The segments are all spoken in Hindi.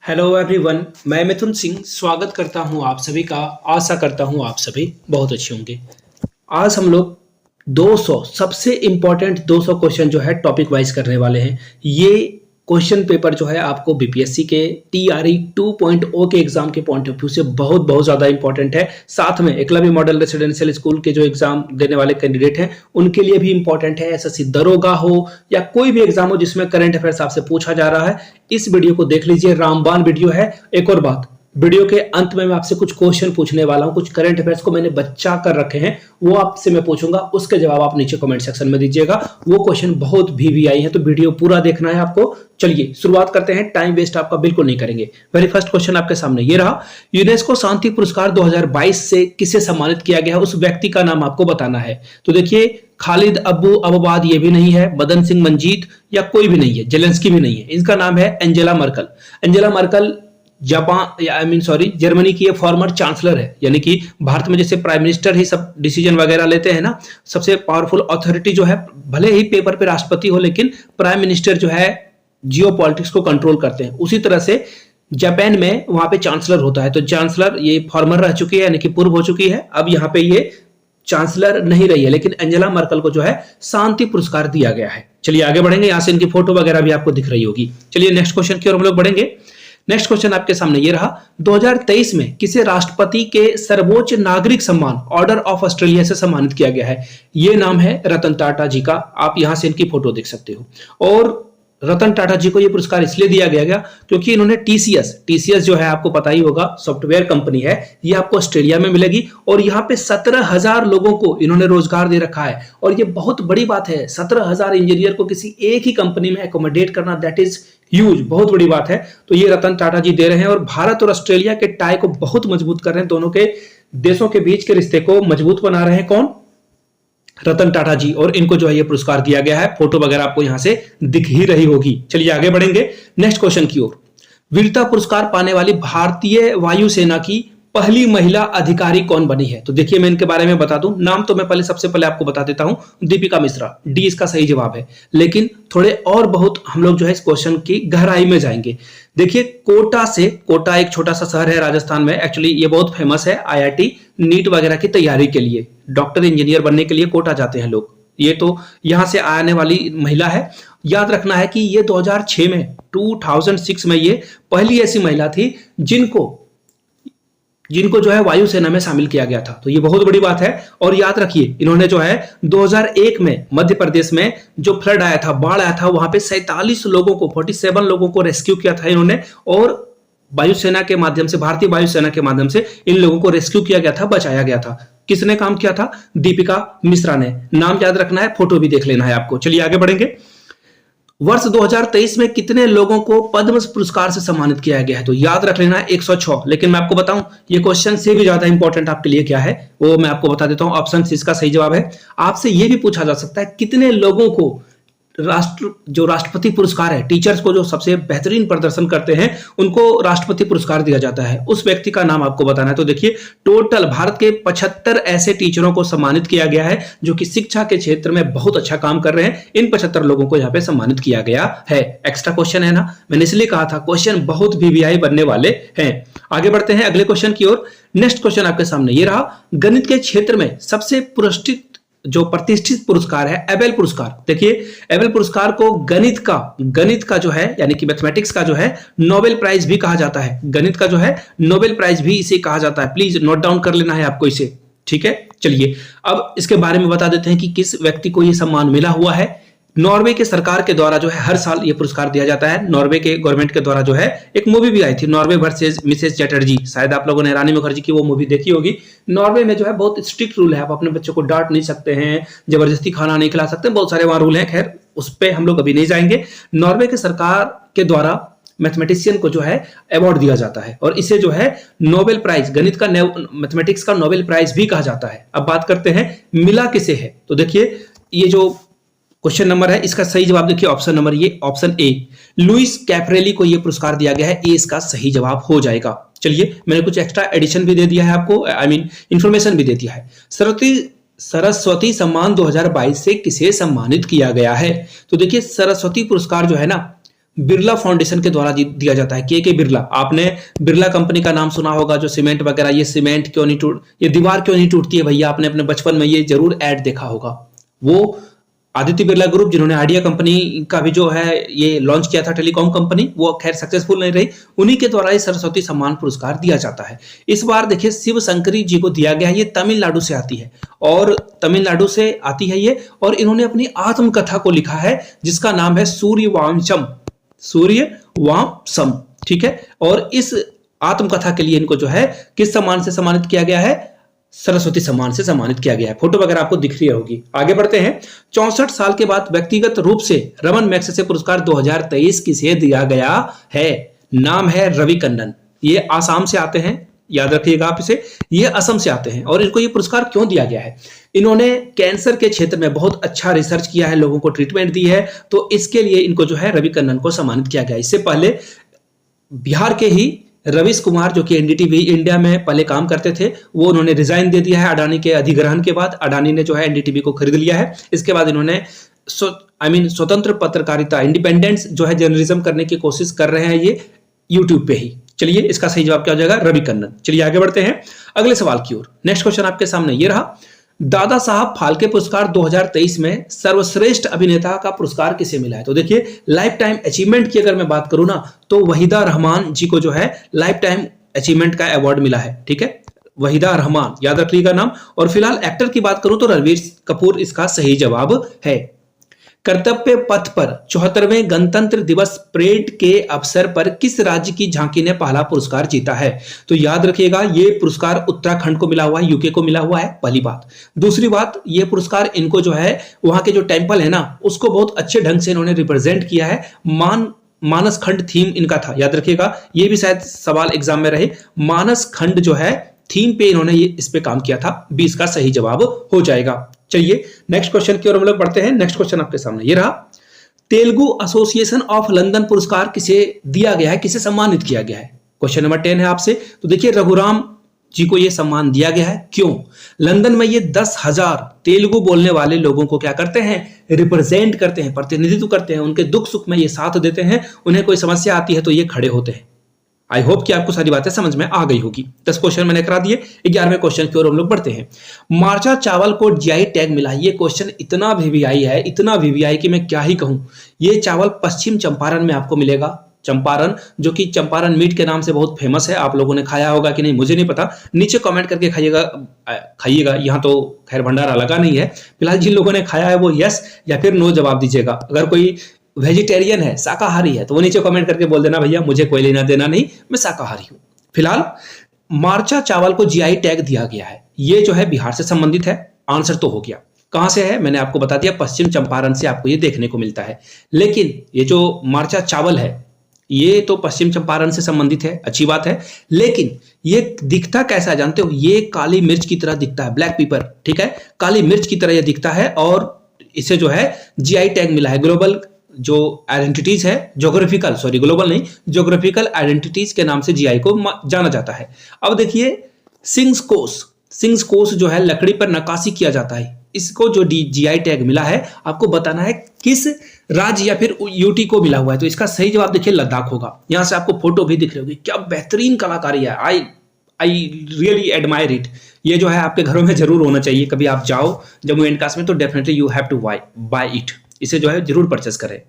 हेलो एवरीवन, मैं मिथुन सिंह स्वागत करता हूं आप सभी का। आशा करता हूं आप सभी बहुत अच्छे होंगे। आज हम लोग 200 सबसे इंपॉर्टेंट 200 क्वेश्चन जो है टॉपिक वाइज करने वाले हैं। ये क्वेश्चन पेपर जो है आपको बीपीएससी के टीआरई 2.0 के एग्जाम के पॉइंट ऑफ व्यू से बहुत बहुत ज्यादा इंपॉर्टेंट है। साथ में एकलव्य मॉडल रेसिडेंशियल स्कूल के जो एग्जाम देने वाले कैंडिडेट हैं उनके लिए भी इंपॉर्टेंट है। एसएससी दरोगा हो या कोई भी एग्जाम हो जिसमें करंट अफेयर्स आपसे पूछा जा रहा है, इस वीडियो को देख लीजिए। रामबाण वीडियो है। एक और बात, वीडियो के अंत में मैं आपसे कुछ क्वेश्चन पूछने वाला हूं। कुछ करंट अफेयर्स को मैंने बचा कर रखे हैं, वो आपसे मैं पूछूंगा, उसके जवाब आप नीचे कमेंट सेक्शन में दीजिएगा। वो क्वेश्चन बहुत वीवीआई है, तो वीडियो पूरा देखना है आपको। चलिए शुरुआत करते हैं, टाइम वेस्ट आपका बिल्कुल नहीं करेंगे। वेरी फर्स्ट क्वेश्चन आपके सामने ये रहा, यूनेस्को शांति पुरस्कार 2022 से किसे सम्मानित किया गया है, उस व्यक्ति का नाम आपको बताना है। तो देखिए, खालिद अबू अबबाद ये भी नहीं है, मदन सिंह मंजीत या कोई भी नहीं है, जेलेंस्की भी नहीं है। इनका नाम है Angela Merkel. Angela Merkel Germany की फॉर्मर चांसलर है, यानी कि भारत में जैसे प्राइम मिनिस्टर ही सब डिसीजन वगैरह लेते हैं ना, सबसे पावरफुल अथॉरिटी जो है, भले ही पेपर पे राष्ट्रपति हो लेकिन प्राइम मिनिस्टर जो है जियो पॉलिटिक्स को कंट्रोल करते हैं। उसी तरह से जापान में वहां पे चांसलर होता है, तो चांसलर ये फॉर्मर रह चुकी है, यानी कि पूर्व हो चुकी है। अब यहाँ पे ये चांसलर नहीं रही है, लेकिन एंजेला मर्कल को जो है शांति पुरस्कार दिया गया है। चलिए आगे बढ़ेंगे, यहां से इनकी फोटो वगैरह भी आपको दिख रही होगी। चलिए नेक्स्ट क्वेश्चन की ओर हम लोग बढ़ेंगे। नेक्स्ट क्वेश्चन आपके सामने ये रहा, 2023 में किसे राष्ट्रपति के सर्वोच्च नागरिक सम्मान ऑर्डर ऑफ ऑस्ट्रेलिया से सम्मानित किया गया है। ये नाम है रतन टाटा जी का। आप यहां से इनकी फोटो देख सकते हो। और रतन टाटा जी को यह पुरस्कार इसलिए दिया गया क्योंकि इन्होंने टीसीएस जो है आपको पता ही होगा, सॉफ्टवेयर कंपनी है, ये आपको ऑस्ट्रेलिया में मिलेगी और यहाँ पे 17,000 लोगों को इन्होंने रोजगार दे रखा है। और ये बहुत बड़ी बात है, 17,000 इंजीनियर को किसी एक ही कंपनी में एकोमोडेट करना, दैट इज ह्यूज, बहुत बड़ी बात है। तो ये रतन टाटा जी दे रहे हैं और भारत और ऑस्ट्रेलिया के टाई को बहुत मजबूत कर रहे हैं। दोनों के देशों के बीच के रिश्ते को मजबूत बना रहे हैं। कौन? रतन टाटा जी। और इनको जो है ये पुरस्कार दिया गया है। फोटो वगैरह आपको यहां से दिख ही रही होगी। चलिए आगे बढ़ेंगे नेक्स्ट क्वेश्चन की ओर। वीरता पुरस्कार पाने वाली भारतीय वायुसेना की पहली महिला अधिकारी कौन बनी है। तो देखिए, मैं इनके बारे में बता दूं, नाम तो मैं सबसे पहले आपको बता देता हूं, दीपिका मिश्रा। डी इसका सही जवाब है, लेकिन थोड़े और बहुत हम लोग जो है इस क्वेश्चन की गहराई में जाएंगे। देखिए, कोटा एक छोटा सा शहर है राजस्थान में। एक्चुअली ये बहुत फेमस है आईआईटी नीट वगैरह की तैयारी के लिए, डॉक्टर इंजीनियर बनने के लिए कोटा जाते हैं लोग। ये तो यहां से आने वाली महिला है। याद रखना है कि ये 2006 में ये पहली ऐसी महिला थी जिनको जो है वायुसेना में शामिल किया गया था। तो ये बहुत बड़ी बात है। और याद रखिए, इन्होंने जो है 2001 में मध्य प्रदेश में जो फ्लड आया था, बाढ़ आया था, वहां पे 47 लोगों को रेस्क्यू किया था इन्होंने। और वायुसेना के माध्यम से, भारतीय वायुसेना के माध्यम से इन लोगों को रेस्क्यू किया गया था, बचाया गया था। किसने काम किया था? दीपिका मिश्रा ने। नाम याद रखना है, फोटो भी देख लेना है आपको। चलिए आगे बढ़ेंगे। वर्ष 2023 में कितने लोगों को पद्म पुरस्कार से सम्मानित किया गया है। तो याद रख लेना है 106। लेकिन मैं आपको बताऊं, ये क्वेश्चन से भी ज्यादा इंपॉर्टेंट आपके लिए क्या है, वो मैं आपको बता देता हूं। ऑप्शन सी इसका सही जवाब है। आपसे ये भी पूछा जा सकता है कितने लोगों को राष्ट्रपति पुरस्कार है, टीचर्स को जो सबसे बेहतरीन प्रदर्शन करते हैं उनको राष्ट्रपति पुरस्कार दिया जाता है, उस व्यक्ति का नाम आपको बताना है। तो देखिए, टोटल भारत के 75 ऐसे टीचरों को सम्मानित किया गया है जो कि शिक्षा के क्षेत्र में बहुत अच्छा काम कर रहे हैं। इन 75 लोगों को यहाँ पे सम्मानित किया गया है। एक्स्ट्रा क्वेश्चन है ना, मैंने इसलिए कहा था क्वेश्चन बहुत वीवीआई बनने वाले हैं। आगे बढ़ते हैं अगले क्वेश्चन की ओर। नेक्स्ट क्वेश्चन आपके सामने ये रहा, गणित के क्षेत्र में सबसे प्रतिष्ठित पुरस्कार है एबेल पुरस्कार। देखिए, एबेल पुरस्कार को गणित का जो है, यानी कि मैथमेटिक्स का जो है नोबेल प्राइज भी कहा जाता है। गणित का जो है नोबेल प्राइज भी इसे कहा जाता है। प्लीज नोट डाउन कर लेना है आपको इसे, ठीक है। चलिए अब इसके बारे में बता देते हैं कि किस व्यक्ति को यह सम्मान मिला हुआ है। नॉर्वे के सरकार के द्वारा जो है हर साल ये पुरस्कार दिया जाता है। नॉर्वे के गवर्नमेंट के द्वारा जो है एक मूवी भी आई थी, नॉर्वे वर्सेस मिसेस चैटर्जी। शायद आप लोगों ने रानी मुखर्जी की वो मूवी देखी होगी। नॉर्वे में जो है बहुत स्ट्रिक्ट रूल है, आप अपने बच्चों को डांट नहीं सकते हैं, जबरदस्ती खाना नहीं खिला सकते, बहुत सारे वहां रूल हैं। खैर, उस पर हम लोग अभी नहीं जाएंगे। नॉर्वे के सरकार के द्वारा मैथमेटिशियन को जो है अवार्ड दिया जाता है और इसे जो है नोबेल प्राइज, गणित का मैथमेटिक्स का नोबेल प्राइज भी कहा जाता है। अब बात करते हैं मिला किसे है। तो देखिए, ये जो क्वेश्चन नंबर है इसका सही जवाब देखिए ऑप्शन नंबर ये, ऑप्शन ए, लुइस कैप्रेली को यह पुरस्कार दिया गया है। ए इसका सही जवाब हो जाएगा। चलिए, मैंने कुछ एक्स्ट्रा एडिशन भी दे दिया है आपको, इंफॉर्मेशन भी दे दिया है। सरस्वती सम्मान 2022 से किसे सम्मानित किया गया है। तो देखिए, सरस्वती पुरस्कार जो है ना, बिरला फाउंडेशन के द्वारा दिया जाता है। के बिरला, आपने बिरला कंपनी का नाम सुना होगा, जो सीमेंट वगैरह, ये सीमेंट क्यों नहीं टूट, ये दीवार क्यों नहीं टूटती है भैया, आपने अपने बचपन में ये जरूर ऐड देखा होगा। वो आदित्य बिरला ग्रुप जिन्होंने आइडिया कंपनी का भी जो है ये लॉन्च किया था, टेलीकॉम कंपनी, वो खैर सक्सेसफुल नहीं रही, उन्हीं के द्वारा ये सरस्वती सम्मान पुरस्कार दिया जाता है। इस बार देखिए शिव शंकरी जी को दिया गया है, ये तमिलनाडु से आती है, और तमिलनाडु से आती है ये, और इन्होंने अपनी आत्मकथा को लिखा है जिसका नाम है सूर्यवंशम, सूर्यवंशम, ठीक है। और इस आत्मकथा के लिए इनको जो है किस सम्मान से सम्मानित किया गया है, सरस्वती सम्मान से सम्मानित किया गया है। फोटो वगैरह आपको दिख रही होगी। आगे बढ़ते हैं। 64 साल के बाद व्यक्तिगत रूप से रमन मैग्सेसे पुरस्कार 2023 किसे दिया गया है? नाम है रवि कन्नन। ये आसाम से आते हैं, याद रखिएगा आप इसे, ये असम से आते हैं। और इनको ये पुरस्कार क्यों दिया गया है? इन्होंने कैंसर के क्षेत्र में बहुत अच्छा रिसर्च किया है, लोगों को ट्रीटमेंट दी है, तो इसके लिए इनको जो है रवि कन्नन को सम्मानित किया गया। इससे पहले बिहार के ही रवीश कुमार, जो कि एनडीटीवी इंडिया में पहले काम करते थे, वो उन्होंने रिजाइन दे दिया है अडानी के अधिग्रहण के बाद। अडानी ने जो है एनडीटीवी को खरीद लिया है। इसके बाद इन्होंने स्वतंत्र पत्रकारिता, इंडिपेंडेंस जो है जर्नलिज्म करने की कोशिश कर रहे हैं ये यूट्यूब पे ही। चलिए, इसका सही जवाब क्या हो जाएगा? रवि कन्नन। चलिए आगे बढ़ते हैं अगले सवाल की ओर। नेक्स्ट क्वेश्चन आपके सामने ये रहा। दादा साहब फाल्के पुरस्कार 2023 में सर्वश्रेष्ठ अभिनेता का पुरस्कार किसे मिला है? तो देखिए, लाइफ टाइम अचीवमेंट की अगर मैं बात करूं ना, तो वहीदा रहमान जी को जो है लाइफ टाइम अचीवमेंट का अवार्ड मिला है, ठीक है, वहीदा रहमान, याद रखिएगा नाम। और फिलहाल एक्टर की बात करूं तो रणवीर कपूर इसका सही जवाब है। कर्तव्य पथ पर 74वें गणतंत्र दिवस परेड के अवसर पर किस राज्य की झांकी ने पहला पुरस्कार जीता है? तो याद रखिएगा, ये पुरस्कार उत्तराखंड को मिला हुआ है, यूके को मिला हुआ है, पहली बात। दूसरी बात, ये पुरस्कार इनको जो है वहां के जो टेंपल है ना, उसको बहुत अच्छे ढंग से इन्होंने रिप्रेजेंट किया है। मानस खंड थीम इनका था, याद रखिएगा, ये भी शायद सवाल एग्जाम में रहे। मानस खंड जो है थीम पे इन्होंने ये इस पे काम किया था। 20 का सही जवाब हो जाएगा। चलिए नेक्स्ट क्वेश्चन की ओर हम लोग बढ़ते हैं। नेक्स्ट क्वेश्चन आपके सामने ये रहा। तेलुगु एसोसिएशन ऑफ लंदन पुरस्कार किसे दिया गया है, किसे सम्मानित किया गया है? क्वेश्चन नंबर 10 है आपसे। तो देखिए, रघुराम जी को यह सम्मान दिया गया है। क्यों? लंदन में ये 10,000 तेलुगु बोलने वाले लोगों को क्या करते हैं, रिप्रेजेंट करते हैं, प्रतिनिधित्व करते हैं, उनके दुख सुख में ये साथ देते हैं, उन्हें कोई समस्या आती है तो ये खड़े होते हैं। आई होप कि आपको सारी बातें समझ में आ गई होगी। 10 क्वेश्चन मैंने करा दिए। 11वें क्वेश्चन की ओर हम लोग बढ़ते हैं। मार्चा चावल को जीआई टैग मिला। ये क्वेश्चन इतना वीवीआई है, इतना वीवीआई कि मैं क्या ही कहूं। ये चावल पश्चिम चंपारण में आपको मिलेगा। चंपारण, जो कि चंपारण मीट के नाम से बहुत फेमस है। आप लोगों ने खाया होगा कि नहीं मुझे नहीं पता, नीचे कमेंट करके खाइएगा। यहाँ तो खैर भंडारा लगा नहीं है। फिलहाल जिन लोगों ने खाया है वो यस या फिर नो जवाब दीजिएगा। अगर कोई वेजिटेरियन है, शाकाहारी है, तो वो नीचे कमेंट करके बोल देना भैया मुझे कोई लेना देना नहीं, मैं शाकाहारी हूं। फिलहाल मार्चा चावल को जीआई टैग दिया गया है। ये जो है बिहार से संबंधित है। आंसर तो हो गया। कहां से है मैंने आपको बता दिया, पश्चिम चंपारण से आपको ये देखने को मिलता है। लेकिन ये जो मार्चा चावल है ये तो पश्चिम चंपारण से संबंधित है, अच्छी बात है। लेकिन ये दिखता कैसा है जानते हो? ये काली मिर्च की तरह दिखता है, ब्लैक पेपर, ठीक है, काली मिर्च की तरह ये दिखता है। और इसे जो है जीआई टैग मिला है। ग्लोबल जो आइडेंटिटीज है, ग्लोबल नहीं, ज्योग्राफिकल आइडेंटिटीज के नाम से जीआई को जाना जाता है। अब देखिए, सिंग्स कोस जो है लकड़ी पर नक्काशी किया जाता है, इसको जो जीआई टैग मिला है, आपको बताना है किस राज्य या फिर यूटी को मिला हुआ है। तो इसका सही जवाब देखिए लद्दाख होगा। यहां से आपको फोटो भी दिख रही होगी, क्या बेहतरीन कलाकारी है। I really admire it. ये जो है आपके घरों में जरूर होना चाहिए। कभी आप जाओ जम्मू एंड कश्मीर तो definitely you have to buy it. इसे जो है जरूर परचेस करें।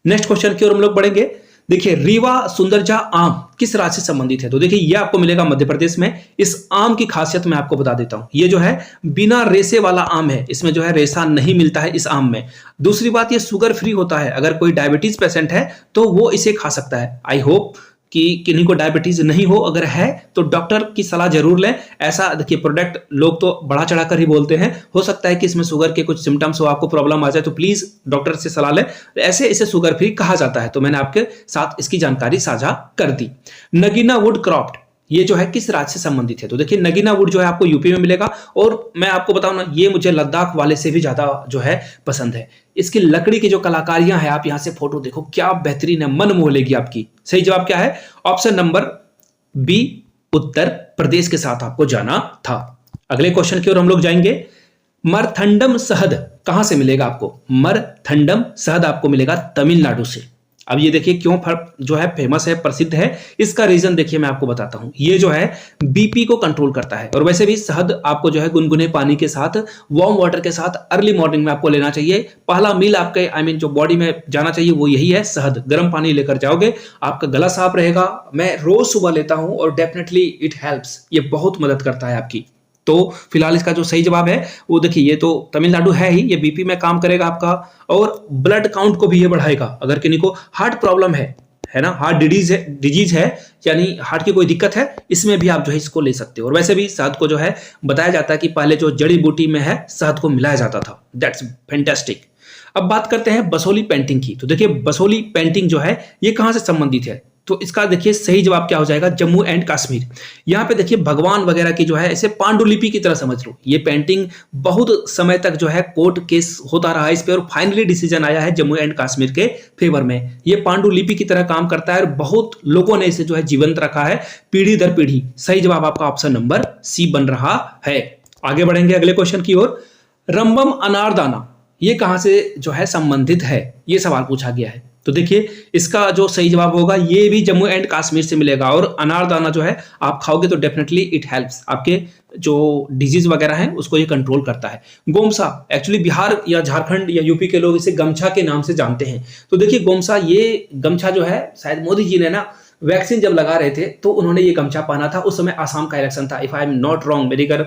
नेक्स्ट क्वेश्चन की ओर हम लोग बढ़ेंगे। देखिए, रीवा सुंदरजा आम किस राज्य से संबंधित है? तो देखिए, यह आपको मिलेगा मध्य प्रदेश में। इस आम की खासियत मैं आपको बता देता हूं। ये जो है बिना रेसे वाला आम है, इसमें जो है रेसा नहीं मिलता है इस आम में। दूसरी बात, ये शुगर फ्री होता है। अगर कोई डायबिटीज पेशेंट है तो वो इसे खा सकता है। आई होप कि किन्हीं को डायबिटीज नहीं हो, अगर है तो डॉक्टर की सलाह जरूर लें। ऐसा देखिए, प्रोडक्ट लोग तो बढ़ा चढ़ाकर ही बोलते हैं, हो सकता है कि इसमें शुगर के कुछ सिम्टम्स हो, आपको प्रॉब्लम आ जाए, तो प्लीज डॉक्टर से सलाह लें। ऐसे इसे शुगर फ्री कहा जाता है। तो मैंने आपके साथ इसकी जानकारी साझा कर दी। नगीना वुड क्रॉफ्ट ये जो है किस राज्य से संबंधित है? तो देखिए, नगीना वुड जो है आपको यूपी में मिलेगा। और मैं आपको बताऊं ना, ये मुझे लद्दाख वाले से भी ज्यादा जो है पसंद है। इसकी लकड़ी की जो कलाकारियां हैं, आप यहां से फोटो देखो, क्या बेहतरीन है, मन मोह लेगी आपकी। सही जवाब क्या है? Option number B, Uttar Pradesh के साथ आपको जाना था। अगले क्वेश्चन की ओर हम लोग जाएंगे। मरथंडम शहद कहां से मिलेगा आपको? मरथंडम शहद आपको मिलेगा तमिलनाडु से। अब ये देखिए क्यों जो है फेमस है, प्रसिद्ध है, इसका रीजन देखिए मैं आपको बताता हूं। ये जो है बीपी को कंट्रोल करता है। और वैसे भी शहद आपको जो है गुनगुने पानी के साथ, वार्म वाटर के साथ अर्ली मॉर्निंग में आपको लेना चाहिए। पहला मील आपके जो बॉडी में जाना चाहिए वो यही है शहद। गर्म पानी लेकर जाओगे, आपका गला साफ रहेगा। मैं रोज सुबह लेता हूं और डेफिनेटली इट हेल्प्स, ये बहुत मदद करता है आपकी। तो फिलहाल इसका जो सही जवाब है वो देखिए, ये तो तमिलनाडु है ही। ये बीपी में काम करेगा आपका, और ब्लड काउंट को भी ये बढ़ाएगा। अगर किसी को हार्ट प्रॉब्लम है ना, हार्ट डिजीज है, यानी हार्ट की कोई दिक्कत है, इसमें भी आप जो है इसको ले सकते हो। और वैसे भी शहद को जो है बताया जाता है कि पहले जो जड़ी बूटी में है शहद को मिलाया जाता था। That's fantastic. अब बात करते हैं बसोली पेंटिंग की। तो देखिए बसोली पेंटिंग जो है ये कहां से संबंधित है, तो इसका देखिए सही जवाब क्या हो जाएगा, जम्मू एंड कश्मीर। यहाँ पे देखिए भगवान वगैरह की जो है ऐसे पांडुलिपि की तरह समझ लो। ये पेंटिंग बहुत समय तक जो है कोर्ट केस होता रहा इस पे, और फाइनली डिसीजन आया है जम्मू एंड कश्मीर के फेवर में। ये पांडुलिपि की तरह काम करता है और बहुत लोगों ने इसे जो है जीवंत रखा है पीढ़ी दर पीढ़ी। सही जवाब आपका ऑप्शन नंबर सी बन रहा है। आगे बढ़ेंगे अगले क्वेश्चन की ओर। रंबम अनारदाना ये कहां से जो है संबंधित है, ये सवाल पूछा गया है। तो देखिए इसका जो सही जवाब होगा ये भी जम्मू एंड कश्मीर से मिलेगा। और अनारदाना जो है आप खाओगे तो डेफिनेटली इट हेल्प्स, आपके जो डिजीज वगैरह है उसको ये कंट्रोल करता है। गोमसा एक्चुअली बिहार या झारखंड या यूपी के लोग इसे गमछा के नाम से जानते हैं। तो देखिए गोमसा, ये गमछा जो है शायद मोदी जी ने ना वैक्सीन जब लगा रहे थे तो उन्होंने ये गमछा पहना था। उस समय आसाम का इलेक्शन था, if I am not wrong. मेरी अगर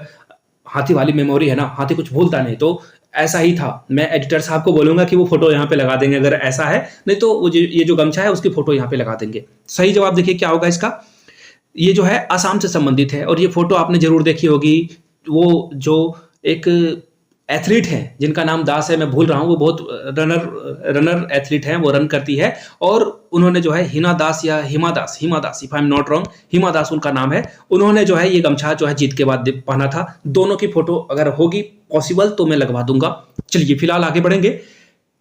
हाथी वाली मेमोरी है ना, हाथी कुछ भूलता नहीं, तो ऐसा ही था। मैं एडिटर साहब को बोलूंगा कि वो फोटो यहाँ पे लगा देंगे अगर ऐसा है, नहीं तो वो ये जो गमछा है उसकी फोटो यहाँ पे लगा देंगे। सही जवाब देखिए क्या होगा इसका, ये जो है आसाम से संबंधित है। और ये फोटो आपने जरूर देखी होगी। वो जो एक एथलीट है जिनका नाम दास है, मैं भूल रहा हूँ, वो बहुत रनर एथलीट है, वो रन करती है। और उन्होंने जो है Hima Das if I am not wrong, Hima Das उनका नाम है। उन्होंने जो है ये गमछा जो है जीत के बाद पहना था। दोनों की फोटो अगर होगी पॉसिबल तो मैं लगवा दूंगा। चलिए फिलहाल आगे बढ़ेंगे।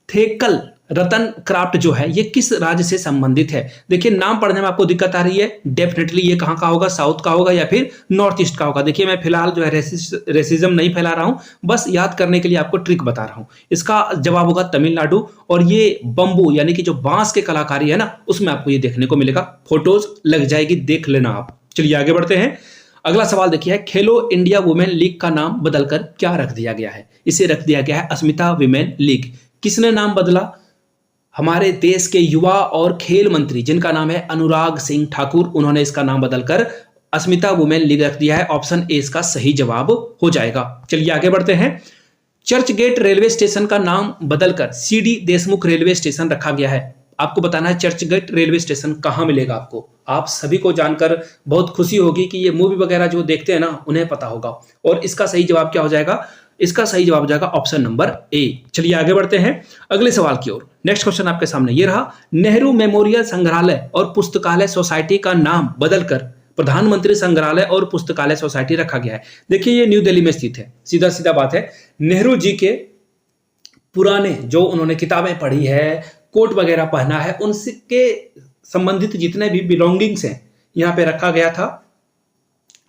थेकल रतन क्राफ्ट जो है ये किस राज्य से संबंधित है। देखिए नाम पढ़ने में आपको दिक्कत आ रही है, डेफिनेटली ये कहां का होगा, साउथ का होगा या फिर नॉर्थ ईस्ट का होगा। देखिए मैं फिलहाल जो है रेसिज्म नहीं फैला रहा हूं, बस याद करने के लिए आपको ट्रिक बता रहा हूं। इसका जवाब होगा तमिलनाडु। और ये बंबू यानी कि जो बांस के कलाकारी है ना, उसमें आपको ये देखने को मिलेगा। फोटोज लग जाएगी, देख लेना आप। चलिए आगे बढ़ते हैं। अगला सवाल देखिए, खेलो इंडिया वुमेन लीग का नाम बदलकर क्या रख दिया गया है। इसे रख दिया गया है अस्मिता विमेन लीग। किसने नाम बदला, हमारे देश के युवा और खेल मंत्री जिनका नाम है अनुराग सिंह ठाकुर, उन्होंने इसका नाम बदलकर अस्मिता वुमेन लीग रख दिया है। ऑप्शन ए इसका सही जवाब हो जाएगा। चलिए आगे बढ़ते हैं। चर्च गेट रेलवे स्टेशन का नाम बदलकर सीडी देशमुख रेलवे स्टेशन रखा गया है। आपको बताना है चर्च गेट रेलवे स्टेशन कहां मिलेगा आपको। आप सभी को जानकर बहुत खुशी होगी कि ये मूवी वगैरह जो देखते हैं ना उन्हें पता होगा। और इसका सही जवाब क्या हो जाएगा, इसका सही जवाब हो जाएगा ऑप्शन नंबर ए। चलिए आगे बढ़ते हैं अगले सवाल की ओर। नेक्स्ट क्वेश्चन आपके सामने ये रहा। नेहरू मेमोरियल संग्रहालय और पुस्तकालय सोसाइटी का नाम बदलकर प्रधानमंत्री संग्रहालय और पुस्तकालय सोसाइटी रखा गया है। देखिए ये न्यू दिल्ली में स्थित है। सीधा सीधा बात है, नेहरू जी के पुराने जो उन्होंने किताबें पढ़ी है, कोट वगैरह पहना है, उनके संबंधित जितने भी बिलोंगिंग्स हैं यहाँ पे रखा गया था।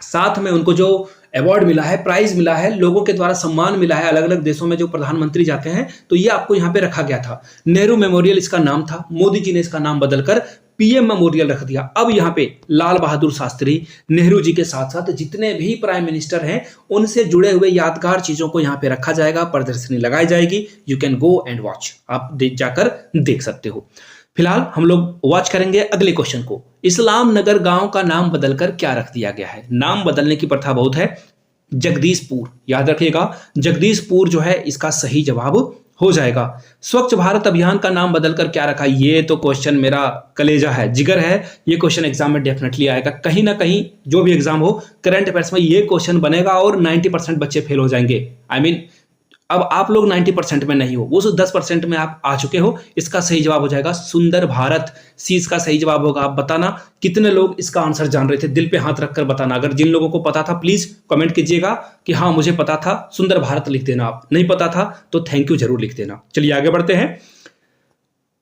साथ में उनको जो अवार्ड मिला है, प्राइज मिला है, लोगों के द्वारा सम्मान मिला है अलग अलग देशों में जो प्रधानमंत्री जाते हैं, तो ये आपको यहाँ पे रखा गया था। नेहरू मेमोरियल इसका नाम था। मोदी जी ने इसका नाम बदलकर पीएम मेमोरियल रख दिया। अब यहाँ पे लाल बहादुर शास्त्री, नेहरू जी के साथ साथ जितने भी प्राइम मिनिस्टर हैं उनसे जुड़े हुए यादगार चीजों को यहाँ पे रखा जाएगा, प्रदर्शनी लगाई जाएगी। You can go and watch, आप जाकर देख सकते हो। फिलहाल हम लोग वॉच करेंगे अगले क्वेश्चन को। इस्लाम नगर गांव का नाम बदलकर क्या रख दिया गया है। नाम बदलने की प्रथा बहुत है। जगदीशपुर, याद रखिएगा जगदीशपुर जो है इसका सही जवाब हो जाएगा। स्वच्छ भारत अभियान का नाम बदलकर क्या रखा, ये तो क्वेश्चन मेरा कलेजा है, जिगर है। ये क्वेश्चन एग्जाम में डेफिनेटली आएगा, कहीं ना कहीं जो भी एग्जाम हो करंट अफेयर्स में ये क्वेश्चन बनेगा और 90% बच्चे फेल हो जाएंगे। आई मीन अब आप लोग 90% में नहीं हो, वो 10% में आप आ चुके हो। इसका सही जवाब हो जाएगा सुंदर भारत। सी इसका सही जवाब होगा। आप बताना कितने लोग इसका आंसर जान रहे थे, दिल पे हाथ रखकर बताना। अगर जिन लोगों को पता था प्लीज कमेंट कीजिएगा कि हाँ मुझे पता था, सुंदर भारत लिख देना। आप नहीं पता था तो थैंक यू जरूर लिख देना। चलिए आगे बढ़ते हैं।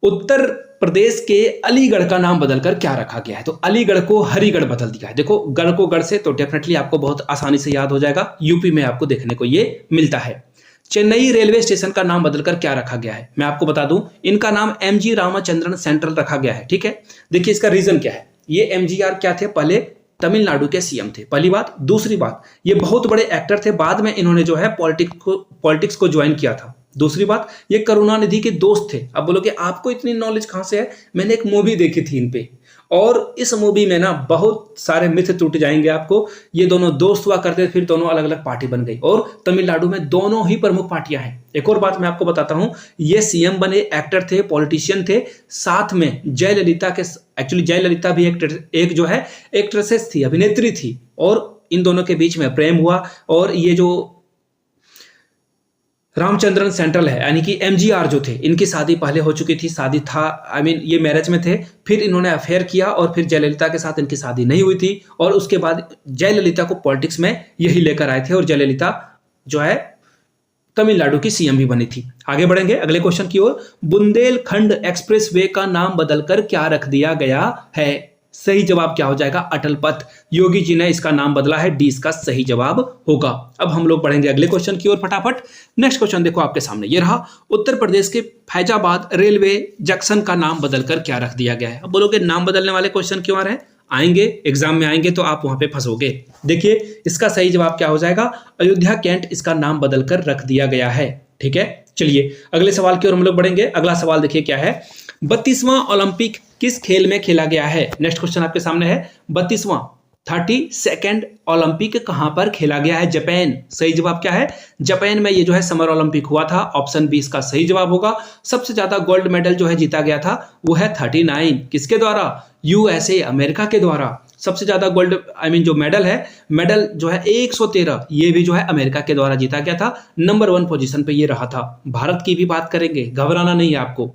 उत्तर प्रदेश के अलीगढ़ का नाम बदलकर क्या रखा गया है। तो अलीगढ़ को हरिगढ़ बदल दिया है। देखो गढ़ को गढ़ से तो डेफिनेटली आपको बहुत आसानी से याद हो जाएगा, यूपी में आपको देखने को ये मिलता है। चेन्नई रेलवे स्टेशन का नाम बदलकर क्या रखा गया है? मैं आपको बता दूं, इनका नाम एमजी रामाचंद्रन सेंट्रल रखा गया है। ठीक है, देखिए इसका रीजन क्या है। ये एमजीआर क्या थे? पहले तमिलनाडु के सीएम थे, पहली बात। दूसरी बात, ये बहुत बड़े एक्टर थे, बाद में इन्होंने जो है पॉलिटिक्स को ज्वाइन किया था। दूसरी बात, ये करुणानिधि के दोस्त थे। अब बोलोगे आपको इतनी नॉलेज कहां से है? मैंने एक मूवी देखी थी इन पे, और इस मूवी में ना बहुत सारे मिथ टूट जाएंगे आपको। ये दोनों दोस्त हुआ करते थे, फिर दोनों अलग अलग पार्टी बन गई, और तमिलनाडु में दोनों ही प्रमुख पार्टियां हैं। एक और बात मैं आपको बताता हूं, ये सीएम बने, एक्टर थे, पॉलिटिशियन थे, साथ में जयललिता के, एक्चुअली जयललिता भी एक जो है एक्ट्रेसेस थी, अभिनेत्री थी, और इन दोनों के बीच में प्रेम हुआ। और ये जो रामचंद्रन सेंट्रल है, यानी कि एमजीआर जो थे, इनकी शादी पहले हो चुकी थी, शादी था, ये मैरिज में थे, फिर इन्होंने अफेयर किया, और फिर जयललिता के साथ इनकी शादी नहीं हुई थी, और उसके बाद जयललिता को पॉलिटिक्स में यही लेकर आए थे, और जयललिता जो है तमिलनाडु की सीएम भी बनी थी। आगे बढ़ेंगे अगले क्वेश्चन की ओर। बुंदेलखंड एक्सप्रेसवे का नाम बदलकर क्या रख दिया गया है? सही जवाब क्या हो जाएगा? अटल पथ। योगी जी ने इसका नाम बदला है, डी इसका सही जवाब होगा। अब हम लोग बढ़ेंगे अगले क्वेश्चन की ओर फटाफट। नेक्स्ट क्वेश्चन देखो आपके सामने, ये रहा। उत्तर प्रदेश के फैजाबाद रेलवे जंक्शन का नाम बदलकर क्या रख दिया गया है? अब बोलोगे नाम बदलने वाले क्वेश्चन क्यों आ रहे हैं? आएंगे एग्जाम में, आएंगे तो आप वहां पे फंसोगे। देखिए इसका सही जवाब क्या हो जाएगा? अयोध्या कैंट इसका नाम बदलकर रख दिया गया है। ठीक है, चलिए अगले सवाल की ओर हम लोग बढ़ेंगे। अगला सवाल देखिए क्या है। 32वां ओलंपिक किस खेल में खेला गया है? नेक्स्ट क्वेश्चन आपके सामने है। 32वां 32nd ओलंपिक कहां पर खेला गया है? जापान। सही जवाब क्या है? जापान में ये जो है समर ओलंपिक हुआ था। ऑप्शन बी इसका सही जवाब होगा। सबसे ज्यादा गोल्ड मेडल जो है जीता गया था वो है 39। किसके द्वारा? यूएसए, अमेरिका के द्वारा। सबसे ज्यादा गोल्ड जो मेडल जो है 113, ये भी जो है अमेरिका के द्वारा जीता गया था। नंबर 1 पोजीशन पे ये रहा था। भारत की भी बात करेंगे, घबराना नहीं है आपको।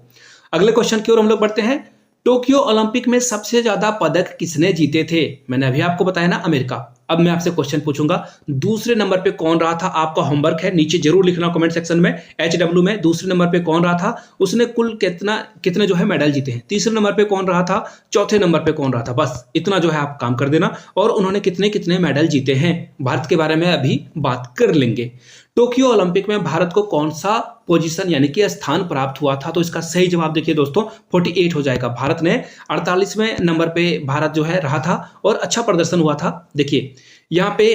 अगले क्वेश्चन की ओर हम लोग बढ़ते हैं। टोक्यो ओलंपिक में सबसे ज्यादा पदक किसने जीते थे? मैंने अभी आपको बताया ना, अमेरिका। अब मैं आपसे क्वेश्चन पूछूंगा, दूसरे नंबर पे कौन रहा था? आपका होमवर्क है, नीचे जरूर लिखना कमेंट सेक्शन में। HW में दूसरे नंबर पे कौन रहा था? उसने कुल कितने जो है मेडल जीते हैं। तीसरे नंबर पे कौन रहा था? चौथे नंबर पे कौन रहा था? बस इतना जो है आप काम कर देना। और उन्होंने कितने कितने मेडल जीते हैं, भारत के बारे में अभी बात कर लेंगे। टोक्यो ओलंपिक में भारत को कौन सा पोजीशन यानी कि स्थान प्राप्त हुआ था? तो इसका सही जवाब देखिए दोस्तों 48 हो जाएगा। भारत ने 48वें नंबर पे भारत जो है रहा था, और अच्छा प्रदर्शन हुआ था। देखिए यहाँ पे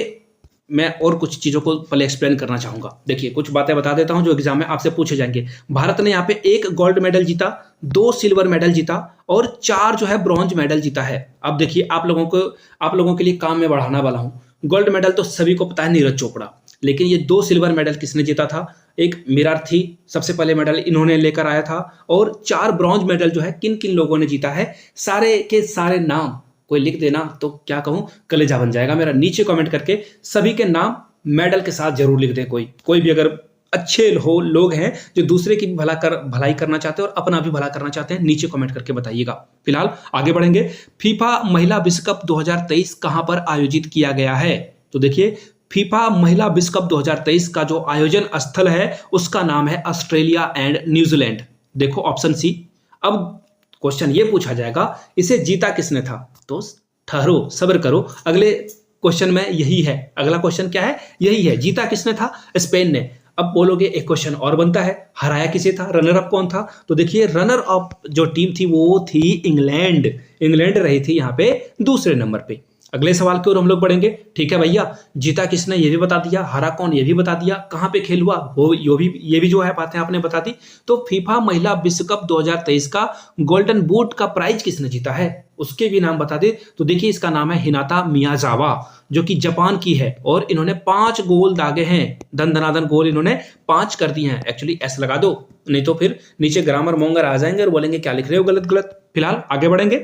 मैं और कुछ चीजों को पहले एक्सप्लेन करना चाहूंगा। देखिए कुछ बातें बता देता हूं जो एग्जाम में आपसे पूछे जाएंगे। भारत ने यहाँ पे 1 गोल्ड मेडल जीता, 2 सिल्वर मेडल जीता, और 4 जो है ब्रॉन्ज मेडल जीता है। अब देखिए आप लोगों के लिए काम में बढ़ाने वाला हूं। गोल्ड मेडल तो सभी को पता है, नीरज चोपड़ा। लेकिन ये 2 सिल्वर मेडल किसने जीता था? एक मिरार्थी सबसे पहले मेडल इन्होंने लेकर आया था, और 4 ब्रॉन्ज मेडल जो है किन किन लोगों ने जीता है, सारे के सारे नाम कोई लिख देना तो क्या कहूं, कलेजा बन जाएगा मेरा। नीचे कमेंट करके सभी के नाम मेडल के साथ जरूर लिख दें। कोई भी अगर अच्छे लोग हैं जो दूसरे की भलाई करना चाहते हैं और अपना भी भला करना चाहते हैं, नीचे कमेंट करके बताइएगा। फिलहाल आगे बढ़ेंगे। फीफा महिला विश्व कप 2023 कहां पर आयोजित किया गया है? तो देखिए फीफा महिला विश्व कप 2023 का जो आयोजन स्थल है उसका नाम है ऑस्ट्रेलिया एंड न्यूजीलैंड। देखो ऑप्शन सी। अब क्वेश्चन ये पूछा जाएगा इसे जीता किसने था? तो ठहरो, सब्र करो, अगले क्वेश्चन में यही है। अगला क्वेश्चन क्या है? यही है, जीता किसने था? स्पेन ने। अब बोलोगे एक क्वेश्चन और बनता है, हराया किसे था? रनर अप कौन था? तो देखिए रनर अप जो टीम थी वो थी इंग्लैंड रही थी यहाँ पे दूसरे नंबर पे। अगले सवाल की ओर हम लोग बढ़ेंगे। ठीक है भैया, जीता किसने ये भी बता दिया, हरा कौन ये भी बता दिया, कहां पे खेल हुआ वो ये भी जो है बातें आपने बता दी। तो फीफा महिला विश्व कप 2023 का गोल्डन बूट का प्राइज किसने जीता है उसके भी नाम बता दे। तो देखिए इसका नाम है हिनाता मियाजावा, जो कि जापान की है, और इन्होंने 5 गोल दागे हैं। धनाधन गोल इन्होंने 5 कर दिए हैं। एक्चुअली ऐसा लगा दो, नहीं तो फिर नीचे ग्रामर मोंगर आ जाएंगे और बोलेंगे क्या लिख रहे हो गलत। फिलहाल आगे बढ़ेंगे।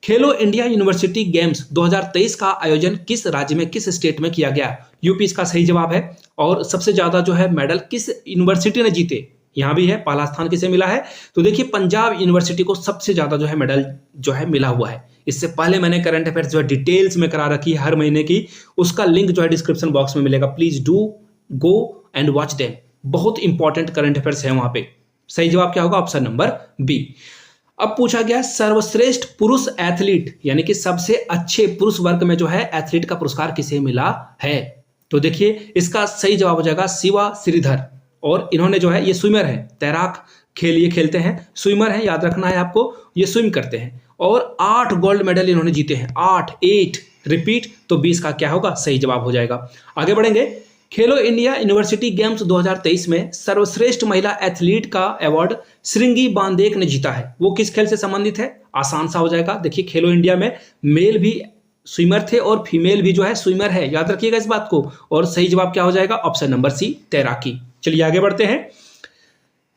खेलो इंडिया यूनिवर्सिटी गेम्स 2023 का आयोजन किस राज्य में, किस स्टेट में किया गया? यूपी इसका सही जवाब है। और सबसे ज्यादा जो है मेडल किस यूनिवर्सिटी ने जीते? यहां भी है, पहला स्थान किसे मिला है? तो देखिए पंजाब यूनिवर्सिटी को सबसे ज्यादा जो है मेडल जो है मिला हुआ है। इससे पहले मैंने करंट अफेयर्स जो है डिटेल्स में करा रखी है हर महीने की, उसका लिंक जो है डिस्क्रिप्शन बॉक्स में मिलेगा। Please do go and watch them, बहुत इंपॉर्टेंट करंट अफेयर्स है वहां पे। सही जवाब क्या होगा? Option number B. अब पूछा गया सर्वश्रेष्ठ पुरुष एथलीट यानी कि सबसे अच्छे पुरुष वर्ग में जो है एथलीट का पुरस्कार किसे मिला है? तो देखिए इसका सही जवाब हो जाएगा शिवा श्रीधर। और इन्होंने जो है ये स्विमर है, तैराक खेल ये खेलते हैं, स्विमर है, याद रखना है आपको, ये स्विम करते हैं और 8 गोल्ड मेडल इन्होंने जीते हैं, 8 रिपीट, तो 20 का क्या होगा, सही जवाब हो जाएगा। आगे बढ़ेंगे। खेलो इंडिया यूनिवर्सिटी गेम्स 2023 में सर्वश्रेष्ठ महिला एथलीट का अवार्ड श्रृंगी बांदेक ने जीता है, वो किस खेल से संबंधित है, आसान सा हो जाएगा। देखिए खेलो इंडिया में मेल भी स्विमर थे और फीमेल भी जो है स्विमर है, याद रखिएगा इस बात को, और सही जवाब क्या हो जाएगा, ऑप्शन नंबर सी, तैराकी। चलिए आगे बढ़ते हैं।